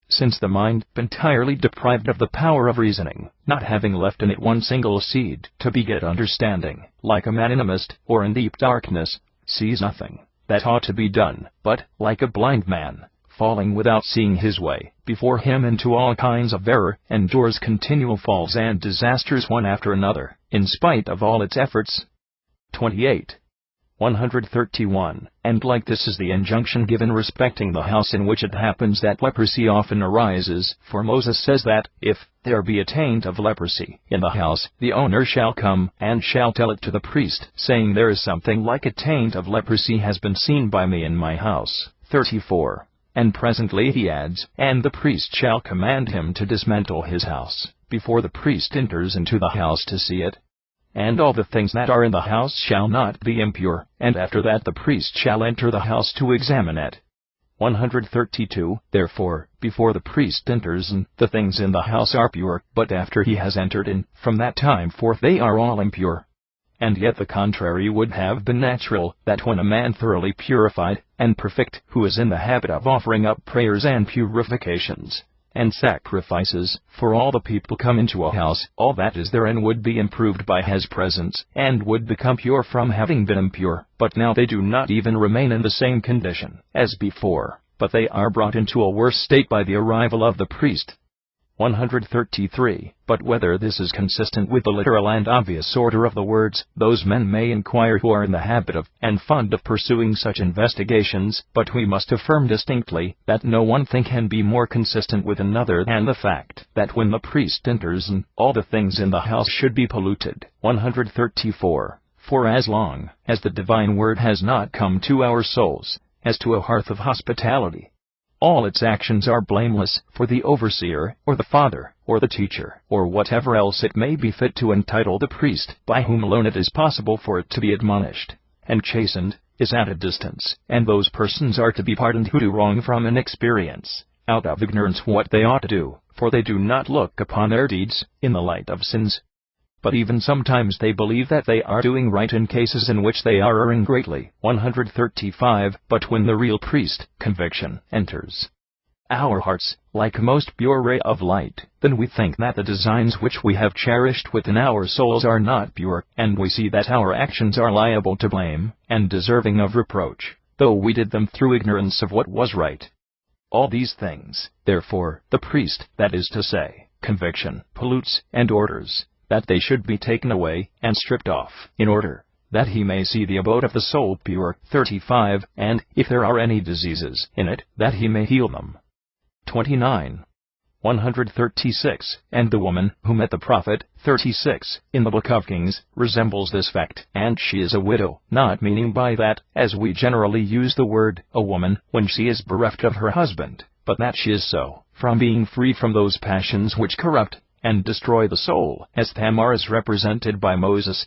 Since the mind, entirely deprived of the power of reasoning, not having left in it one single seed to beget understanding, like a man in a mist, or in deep darkness, sees nothing that ought to be done, but, like a blind man, falling without seeing his way before him into all kinds of error, endures continual falls and disasters one after another, in spite of all its efforts. 28. 131. And like this is the injunction given respecting the house in which it happens that leprosy often arises, for Moses says that, if there be a taint of leprosy in the house, the owner shall come, and shall tell it to the priest, saying, there is something like a taint of leprosy has been seen by me in my house. 34. And presently he adds, and the priest shall command him to dismantle his house, before the priest enters into the house to see it. And all the things that are in the house shall not be impure, and after that the priest shall enter the house to examine it. 132. Therefore, before the priest enters in, the things in the house are pure, but after he has entered in, from that time forth they are all impure. And yet the contrary would have been natural, that when a man thoroughly purified, and perfect, who is in the habit of offering up prayers and purifications, and sacrifices, for all the people come into a house, all that is therein would be improved by his presence, and would become pure from having been impure. But now they do not even remain in the same condition as before, but they are brought into a worse state by the arrival of the priest. 133. But whether this is consistent with the literal and obvious order of the words, those men may inquire who are in the habit of, and fond of pursuing such investigations, but we must affirm distinctly, that no one thing can be more consistent with another than the fact, that when the priest enters in, all the things in the house should be polluted. 134. For as long as the divine word has not come to our souls, as to a hearth of hospitality, all its actions are blameless, for the overseer, or the father, or the teacher, or whatever else it may be fit to entitle the priest, by whom alone it is possible for it to be admonished and chastened, is at a distance, and those persons are to be pardoned who do wrong from inexperience, out of ignorance what they ought to do, for they do not look upon their deeds in the light of sins. But even sometimes they believe that they are doing right in cases in which they are erring greatly. 135. But when the real priest, conviction, enters our hearts, like a most pure ray of light, then we think that the designs which we have cherished within our souls are not pure, and we see that our actions are liable to blame, and deserving of reproach, though we did them through ignorance of what was right. All these things, therefore, the priest, that is to say, conviction, pollutes, and orders that they should be taken away, and stripped off, in order that he may see the abode of the soul pure. 35. And, if there are any diseases in it, that he may heal them. 29. 136. And the woman, who met the prophet, 36, in the Book of Kings, resembles this fact, and she is a widow, not meaning by that, as we generally use the word, a woman, when she is bereft of her husband, but that she is so, from being free from those passions which corrupt and destroy the soul, as Tamar is represented by Moses.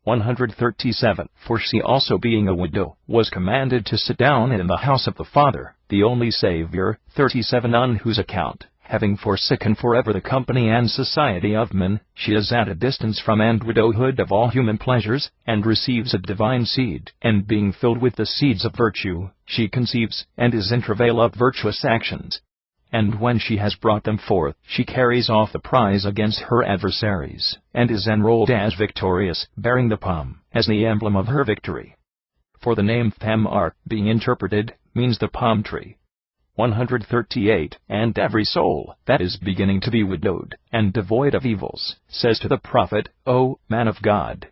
137. For she also being a widow, was commanded to sit down in the house of the Father, the only Savior. 37. On whose account, having forsaken forever the company and society of men, she is at a distance from and widowhood of all human pleasures, and receives a divine seed, and being filled with the seeds of virtue, she conceives, and is in travail of virtuous actions. And when she has brought them forth, she carries off the prize against her adversaries, and is enrolled as victorious, bearing the palm, as the emblem of her victory. For the name Tamar, being interpreted, means the palm tree. 138. And every soul, that is beginning to be widowed, and devoid of evils, says to the prophet, O man of God,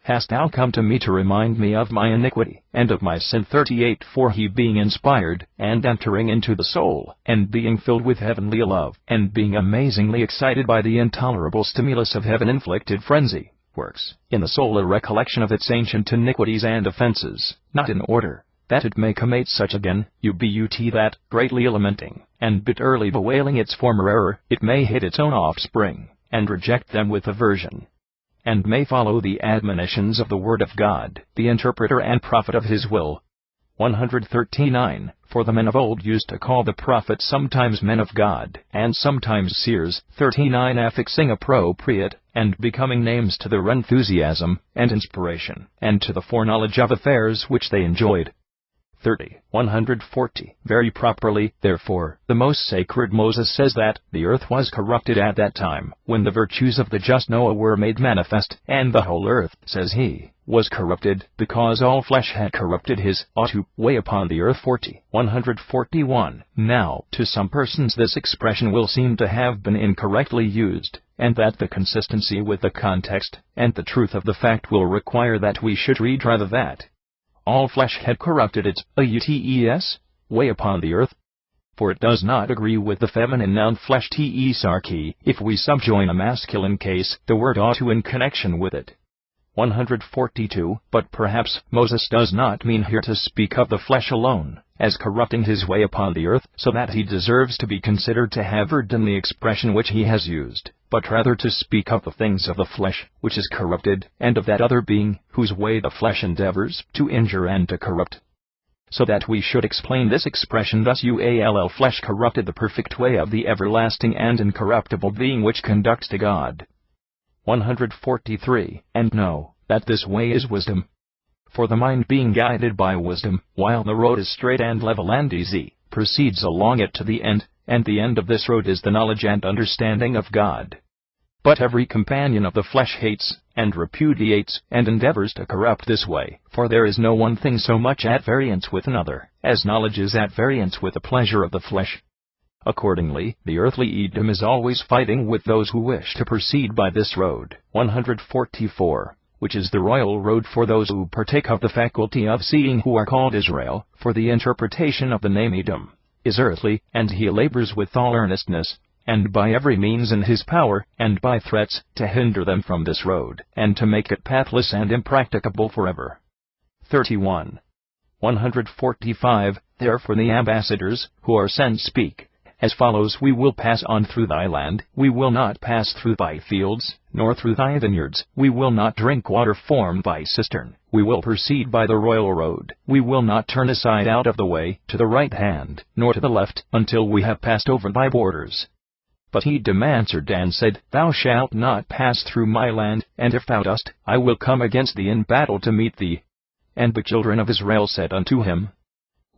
hast thou come to me to remind me of my iniquity, and of my sin? 38 For he being inspired, and entering into the soul, and being filled with heavenly love, and being amazingly excited by the intolerable stimulus of heaven-inflicted frenzy, works in the soul a recollection of its ancient iniquities and offenses, not in order that it may commit such again, that, greatly lamenting, and bitterly bewailing its former error, it may hate its own offspring, and reject them with aversion, and may follow the admonitions of the Word of God, the interpreter and prophet of His will. 139 For the men of old used to call the prophets sometimes men of God, and sometimes seers. 39 Affixing appropriate and becoming names to their enthusiasm, and inspiration, and to the foreknowledge of affairs which they enjoyed. 140 Very properly, therefore, the most sacred Moses says that the earth was corrupted at that time, when the virtues of the just Noah were made manifest, and the whole earth, says he, was corrupted, because all flesh had corrupted his way upon the earth. 141 Now, to some persons this expression will seem to have been incorrectly used, and that the consistency with the context, and the truth of the fact will require that we should read rather that all flesh had corrupted its way upon the earth. For it does not agree with the feminine noun flesh sarki, if we subjoin a masculine case, the word to in connection with it. 142 But perhaps Moses does not mean here to speak of the flesh alone, as corrupting his way upon the earth, so that he deserves to be considered to have erred in the expression which he has used, but rather to speak of the things of the flesh, which is corrupted, and of that other being, whose way the flesh endeavors to injure and to corrupt. So that we should explain this expression thus: flesh corrupted the perfect way of the everlasting and incorruptible being which conducts to God. 143 And know that this way is wisdom. For the mind being guided by wisdom, while the road is straight and level and easy, proceeds along it to the end, and the end of this road is the knowledge and understanding of God. But every companion of the flesh hates, and repudiates, and endeavors to corrupt this way, for there is no one thing so much at variance with another, as knowledge is at variance with the pleasure of the flesh. Accordingly, the earthly Edom is always fighting with those who wish to proceed by this road. 144 Which is the royal road for those who partake of the faculty of seeing, who are called Israel, for the interpretation of the name Edom is earthly, and he labors with all earnestness, and by every means in his power, and by threats, to hinder them from this road, and to make it pathless and impracticable forever. 31. 145 Therefore the ambassadors, who are sent, speak as follows: We will pass on through thy land, we will not pass through thy fields, nor through thy vineyards, we will not drink water from thy cistern, we will proceed by the royal road, we will not turn aside out of the way, to the right hand, nor to the left, until we have passed over thy borders. But Edom answered and said, Thou shalt not pass through my land, and if thou dost, I will come against thee in battle to meet thee. And the children of Israel said unto him,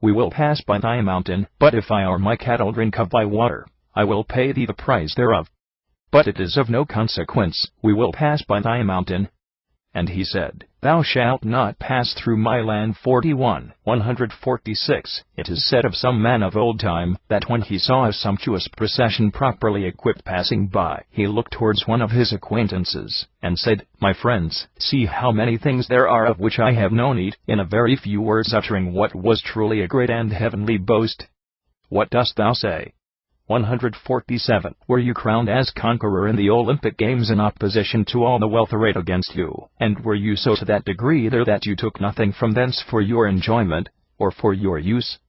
We will pass by thy mountain, but if I or my cattle drink of thy water, I will pay thee the price thereof. But it is of no consequence, we will pass by thy mountain. And he said, Thou shalt not pass through my land. 41. 146 It is said of some man of old time, that when he saw a sumptuous procession properly equipped passing by, he looked towards one of his acquaintances, and said, My friends, see how many things there are of which I have no need, in a very few words uttering what was truly a great and heavenly boast. What dost thou say? 147 Were you crowned as conqueror in the Olympic Games in opposition to all the wealth arrayed against you, and were you so to that degree there that you took nothing from thence for your enjoyment, or for your use?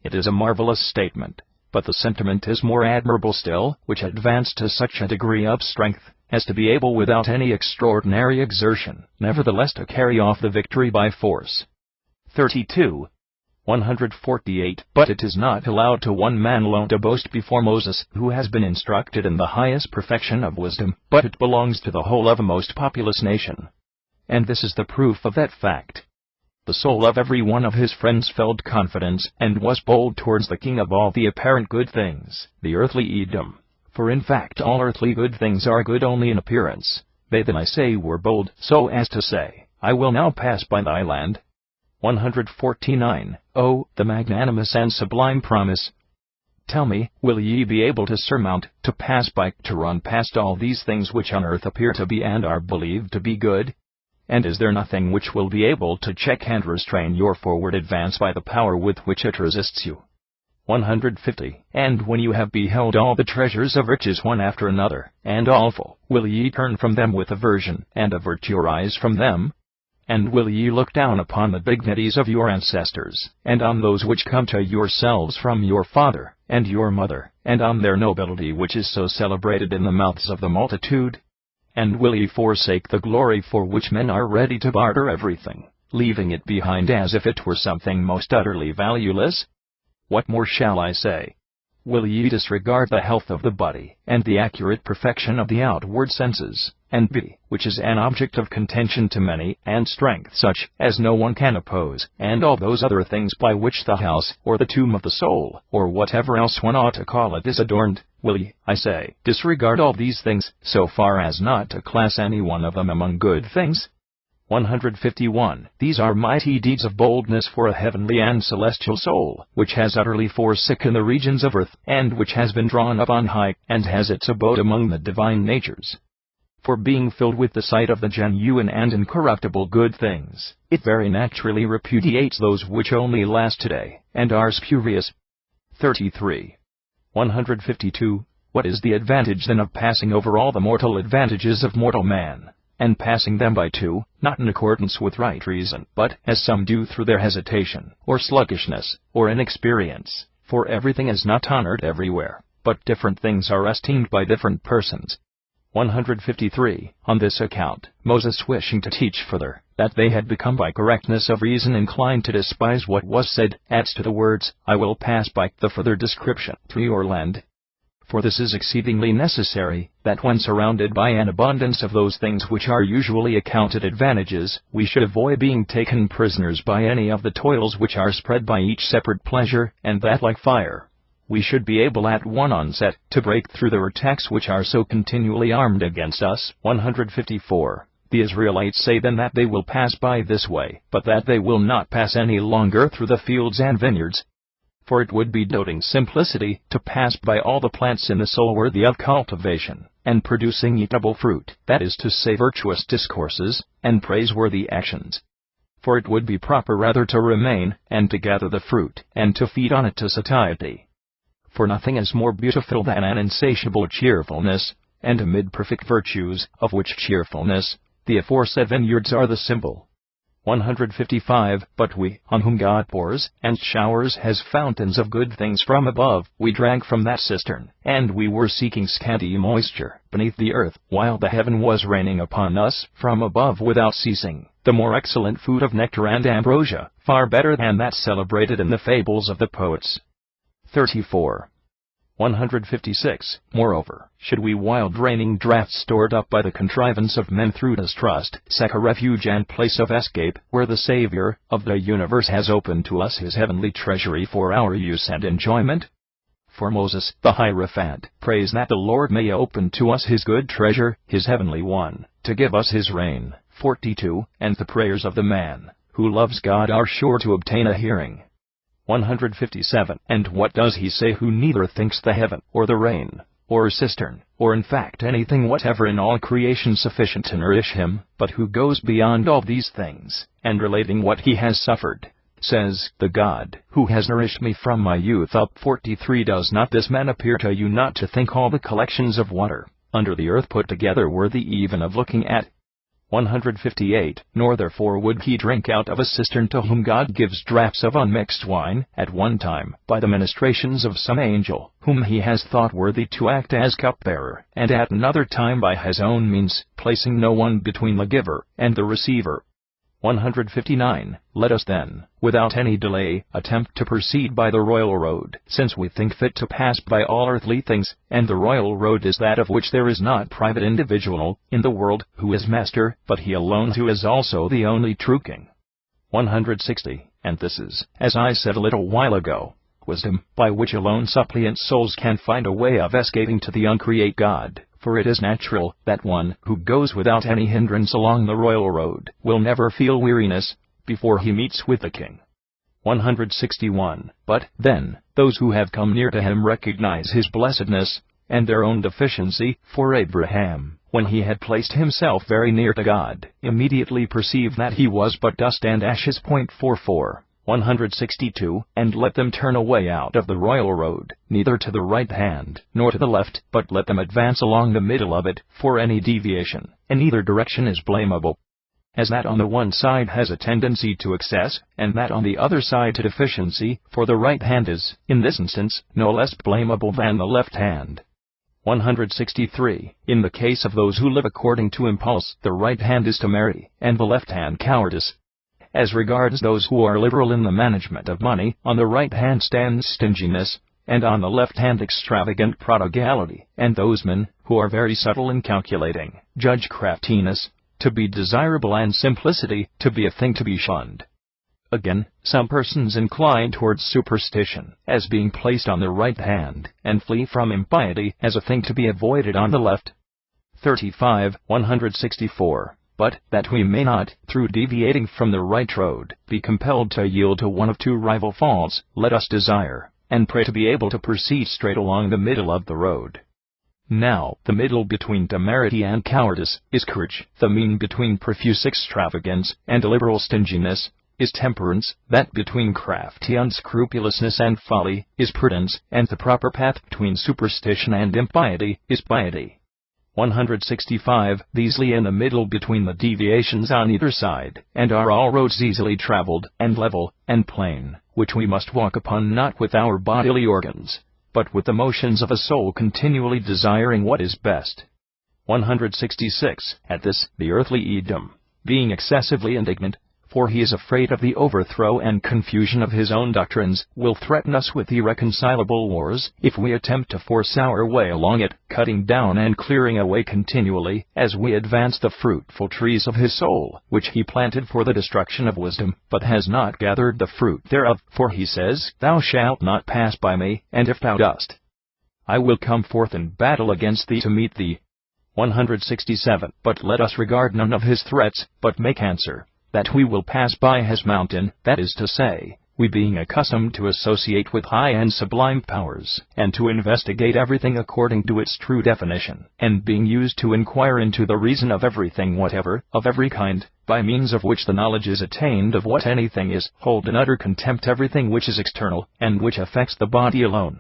It is a marvelous statement, but the sentiment is more admirable still, which advanced to such a degree of strength, as to be able without any extraordinary exertion, nevertheless to carry off the victory by force. 32. 148 But it is not allowed to one man alone to boast before Moses, who has been instructed in the highest perfection of wisdom, but it belongs to the whole of a most populous nation. And this is the proof of that fact. The soul of every one of his friends felt confidence, and was bold towards the king of all the apparent good things, the earthly Edom. For in fact all earthly good things are good only in appearance. They then, I say, were bold, so as to say, I will now pass by thy land. 149 Oh, the magnanimous and sublime promise! Tell me, will ye be able to surmount, to pass by, to run past all these things which on earth appear to be and are believed to be good? and is there nothing which will be able to check and restrain your forward advance by the power with which it resists you? 150. And when you have beheld all the treasures of riches one after another, and all full, will ye turn from them with aversion, and avert your eyes from them? And will ye look down upon the dignities of your ancestors, and on those which come to yourselves from your father and your mother, and on their nobility which is so celebrated in the mouths of the multitude? And will ye forsake the glory for which men are ready to barter everything, leaving it behind as if it were something most utterly valueless? What more shall I say? Will ye disregard the health of the body, and the accurate perfection of the outward senses, and beauty, which is an object of contention to many, and strength such as no one can oppose, and all those other things by which the house, or the tomb of the soul, or whatever else one ought to call it, is adorned? Will ye, I say, disregard all these things, so far as not to class any one of them among good things? 151. These are mighty deeds of boldness for a heavenly and celestial soul, which has utterly forsaken the regions of earth, and which has been drawn up on high, and has its abode among the divine natures. For being filled with the sight of the genuine and incorruptible good things, it very naturally repudiates those which only last today, and are spurious. 33. 152. What is the advantage then of passing over all the mortal advantages of mortal man, and passing them by two, not in accordance with right reason, but, as some do, through their hesitation, or sluggishness, or inexperience? For everything is not honored everywhere, but different things are esteemed by different persons. 153. On this account, Moses, wishing to teach further, that they had become by correctness of reason inclined to despise what was said, adds to the words, I will pass by the further description through your land. For this is exceedingly necessary, that when surrounded by an abundance of those things which are usually accounted advantages, we should avoid being taken prisoners by any of the toils which are spread by each separate pleasure, and that like fire, we should be able at one onset to break through the attacks which are so continually armed against us. 154. The Israelites say then that they will pass by this way, but that they will not pass any longer through the fields and vineyards. For it would be doting simplicity to pass by all the plants in the soul worthy of cultivation, and producing eatable fruit, that is to say virtuous discourses, and praiseworthy actions. For it would be proper rather to remain, and to gather the fruit, and to feed on it to satiety. For nothing is more beautiful than an insatiable cheerfulness, and amid perfect virtues, of which cheerfulness, the aforesaid vineyards are the symbol. 155. But we, on whom God pours and showers his fountains of good things from above, we drank from that cistern, and we were seeking scanty moisture beneath the earth, while the heaven was raining upon us from above without ceasing, the more excellent food of nectar and ambrosia, far better than that celebrated in the fables of the poets. 34. 156. Moreover, should we, while draining draughts stored up by the contrivance of men through distrust, seek a refuge and place of escape, where the Savior of the universe has opened to us his heavenly treasury for our use and enjoyment? For Moses, the Hierophant, prays that the Lord may open to us his good treasure, his heavenly one, to give us his rain. 42. And the prayers of the man who loves God are sure to obtain a hearing. 157. And what does he say who neither thinks the heaven, or the rain, or cistern, or in fact anything whatever in all creation sufficient to nourish him, but who goes beyond all these things, and relating what he has suffered, says, the God who has nourished me from my youth up. 43. Does not this man appear to you not to think all the collections of water under the earth put together worthy even of looking at? 158. Nor therefore would he drink out of a cistern to whom God gives draughts of unmixed wine, at one time, by the ministrations of some angel, whom he has thought worthy to act as cupbearer, and at another time by his own means, placing no one between the giver and the receiver. 159. Let us then, without any delay, attempt to proceed by the royal road, since we think fit to pass by all earthly things, and the royal road is that of which there is not private individual in the world who is master, but he alone who is also the only true king. 160. And this is, as I said a little while ago, wisdom, by which alone suppliant souls can find a way of escaping to the uncreate God. For it is natural that one who goes without any hindrance along the royal road will never feel weariness before he meets with the king. 161. But, then, those who have come near to him recognize his blessedness, and their own deficiency, for Abraham, when he had placed himself very near to God, immediately perceived that he was but dust and ashes. 44. 162, and let them turn away out of the royal road, neither to the right hand, nor to the left, but let them advance along the middle of it, for any deviation, in either direction is blamable. As that on the one side has a tendency to excess, and that on the other side to deficiency, for the right hand is, in this instance, no less blamable than the left hand. 163. In the case of those who live according to impulse, the right hand is temerity, and the left hand cowardice. As regards those who are liberal in the management of money, on the right hand stands stinginess, and on the left hand extravagant prodigality, and those men, who are very subtle in calculating, judge craftiness to be desirable and simplicity to be a thing to be shunned. Again, some persons incline towards superstition, as being placed on the right hand, and flee from impiety, as a thing to be avoided on the left. 35. 164. But, that we may not, through deviating from the right road, be compelled to yield to one of two rival faults, let us desire, and pray to be able to proceed straight along the middle of the road. Now, the middle between temerity and cowardice is courage, the mean between profuse extravagance and liberal stinginess is temperance, that between crafty unscrupulousness and folly is prudence, and the proper path between superstition and impiety is piety. 165. These lie in the middle between the deviations on either side, and are all roads easily traveled, and level, and plain, which we must walk upon not with our bodily organs, but with the motions of a soul continually desiring what is best. 166. At this, the earthly Edom, being excessively indignant, for he is afraid of the overthrow and confusion of his own doctrines, will threaten us with irreconcilable wars, if we attempt to force our way along it, cutting down and clearing away continually, as we advance the fruitful trees of his soul, which he planted for the destruction of wisdom, but has not gathered the fruit thereof. For he says, Thou shalt not pass by me, and if thou dost, I will come forth in battle against thee to meet thee. 167. But let us regard none of his threats, but make answer, that we will pass by his mountain, that is to say, we being accustomed to associate with high and sublime powers, and to investigate everything according to its true definition, and being used to inquire into the reason of everything whatever, of every kind, by means of which the knowledge is attained of what anything is, hold in utter contempt everything which is external, and which affects the body alone.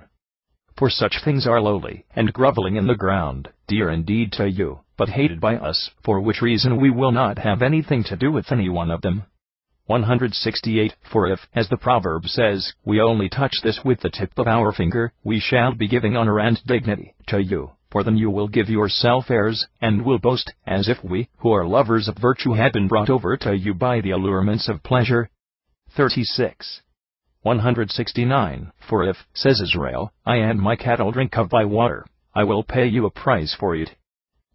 For such things are lowly, and groveling in the ground, dear indeed to you, but hated by us, for which reason we will not have anything to do with any one of them. 168. For if, as the proverb says, we only touch this with the tip of our finger, we shall be giving honor and dignity to you, for then you will give yourself airs, and will boast, as if we, who are lovers of virtue, had been brought over to you by the allurements of pleasure. 36. 169. For if, says Israel, I and my cattle drink of thy water, I will pay you a price for it.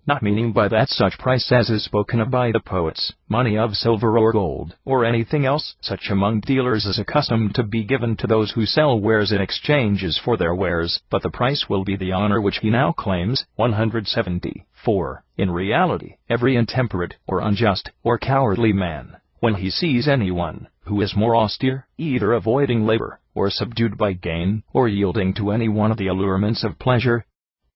Not meaning by that such price as is spoken of by the poets, money of silver or gold, or anything else such among dealers is accustomed to be given to those who sell wares in exchanges for their wares, but the price will be the honor which he now claims. 170. For, in reality, every intemperate, or unjust, or cowardly man, when he sees anyone who is more austere, either avoiding labor, or subdued by gain, or yielding to any one of the allurements of pleasure,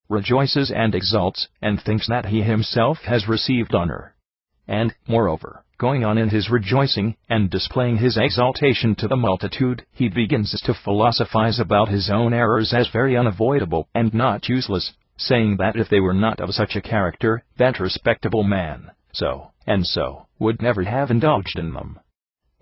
rejoices and exults, and thinks that he himself has received honor. And, moreover, going on in his rejoicing, and displaying his exaltation to the multitude, he begins to philosophize about his own errors as very unavoidable and not useless, saying that if they were not of such a character, that respectable man, so, and so, would never have indulged in them.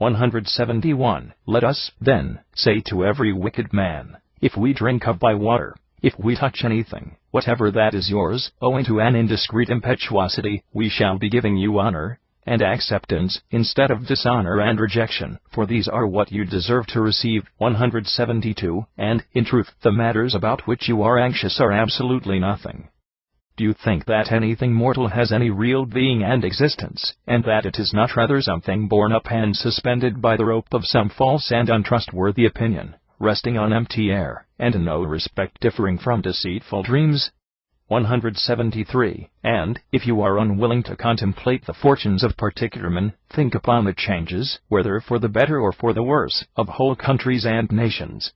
171. Let us, then, say to every wicked man, if we drink of thy water, if we touch anything, whatever that is yours, owing to an indiscreet impetuosity, we shall be giving you honor and acceptance, instead of dishonor and rejection, for these are what you deserve to receive. 172. And, in truth, the matters about which you are anxious are absolutely nothing. Do you think that anything mortal has any real being and existence, and that it is not rather something borne up and suspended by the rope of some false and untrustworthy opinion, resting on empty air, and in no respect differing from deceitful dreams? 173. And, if you are unwilling to contemplate the fortunes of particular men, think upon the changes, whether for the better or for the worse, of whole countries and nations.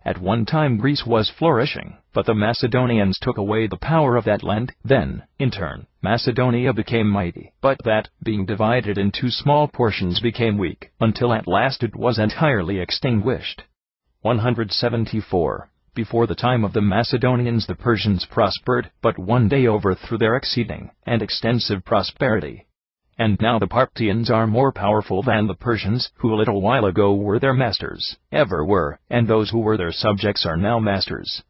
At one time Greece was flourishing, but the Macedonians took away the power of that land. Then, in turn, Macedonia became mighty, but that, being divided into small portions, became weak, until at last it was entirely extinguished. 174. Before the time of the Macedonians the Persians prospered, but one day overthrew their exceeding and extensive prosperity. And now the Parthians are more powerful than the Persians, who a little while ago were their masters, ever were, and those who were their subjects are now masters.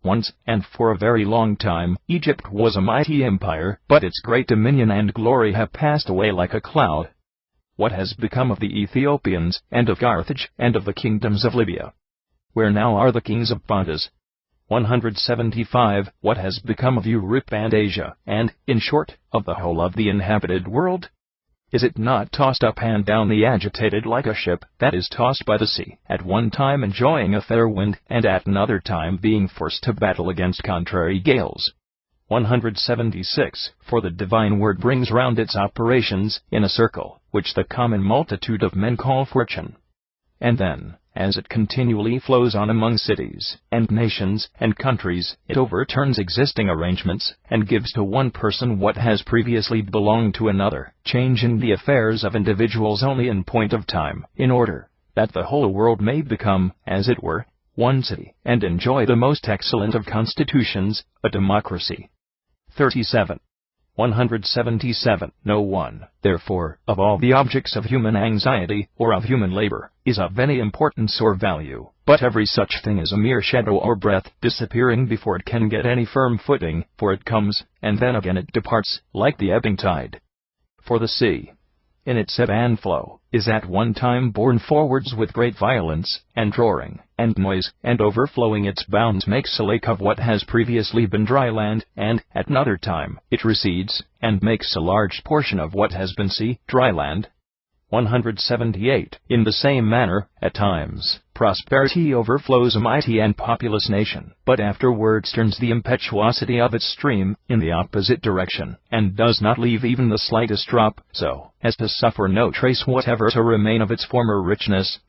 Once, and for a very long time, Egypt was a mighty empire, but its great dominion and glory have passed away like a cloud. What has become of the Ethiopians, and of Carthage, and of the kingdoms of Libya? Where now are the kings of Pontus? 175. What has become of Europe and Asia, and, in short, of the whole of the inhabited world? Is it not tossed up and down the agitated like a ship that is tossed by the sea, at one time enjoying a fair wind, and at another time being forced to battle against contrary gales? 176. For the divine word brings round its operations, in a circle, which the common multitude of men call fortune. And then, as it continually flows on among cities, and nations, and countries, it overturns existing arrangements, and gives to one person what has previously belonged to another, changing the affairs of individuals only in point of time, in order that the whole world may become, as it were, one city, and enjoy the most excellent of constitutions, a democracy. 37. 177. No one, therefore, of all the objects of human anxiety, or of human labor, is of any importance or value, but every such thing is a mere shadow or breath, disappearing before it can get any firm footing, for it comes, and then again it departs, like the ebbing tide. For the sea, in its ebb and flow, is at one time borne forwards with great violence, and roaring, and noise, and overflowing its bounds makes a lake of what has previously been dry land, and, at another time, it recedes, and makes a large portion of what has been sea, dry land. 178. In the same manner, at times, prosperity overflows a mighty and populous nation, but afterwards turns the impetuosity of its stream in the opposite direction, and does not leave even the slightest drop, so as to suffer no trace whatever to remain of its former richness.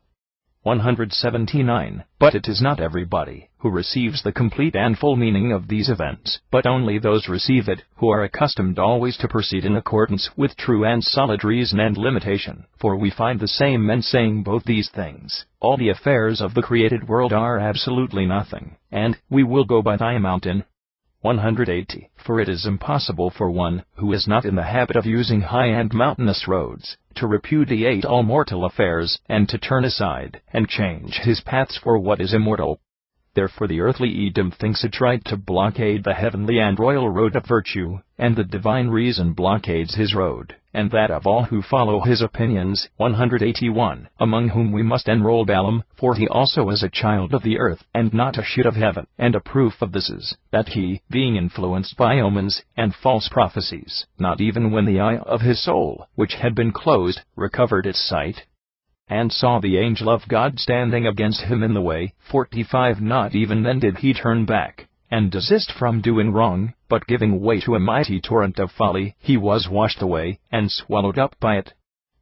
179. But it is not everybody who receives the complete and full meaning of these events, but only those receive it who are accustomed always to proceed in accordance with true and solid reason and limitation. For we find the same men saying both these things: all the affairs of the created world are absolutely nothing, and we will go by thy mountain. 180. For it is impossible for one, who is not in the habit of using high and mountainous roads, to repudiate all mortal affairs, and to turn aside, and change his paths for what is immortal. Therefore the earthly Edom thinks it right to blockade the heavenly and royal road of virtue, and the divine reason blockades his road, and that of all who follow his opinions. 181. Among whom we must enroll Balaam, for he also is a child of the earth, and not a shoot of heaven. And a proof of this is, that he, being influenced by omens, and false prophecies, not even when the eye of his soul, which had been closed, recovered its sight, and saw the angel of God standing against him in the way. 45. Not even then did he turn back, and desist from doing wrong, but giving way to a mighty torrent of folly, he was washed away, and swallowed up by it.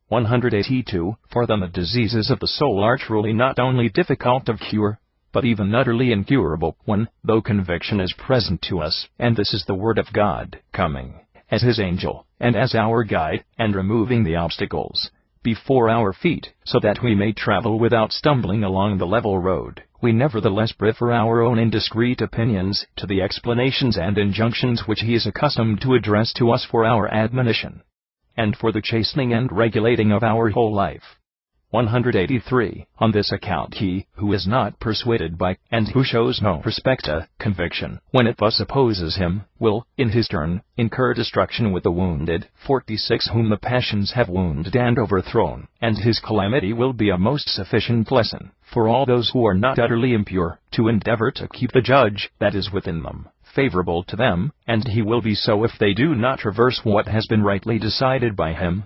182. For then the diseases of the soul are truly not only difficult of cure, but even utterly incurable, when, though conviction is present to us, and this is the word of God, coming, as his angel, and as our guide, and removing the obstacles before our feet, so that we may travel without stumbling along the level road, we nevertheless prefer our own indiscreet opinions to the explanations and injunctions which he is accustomed to address to us for our admonition, and for the chastening and regulating of our whole life. 183. On this account he, who is not persuaded by, and who shows no conviction, when it thus opposes him, will, in his turn, incur destruction with the wounded. 46. Whom the passions have wounded and overthrown, and his calamity will be a most sufficient lesson for all those who are not utterly impure, to endeavor to keep the judge that is within them favorable to them, and he will be so if they do not reverse what has been rightly decided by him.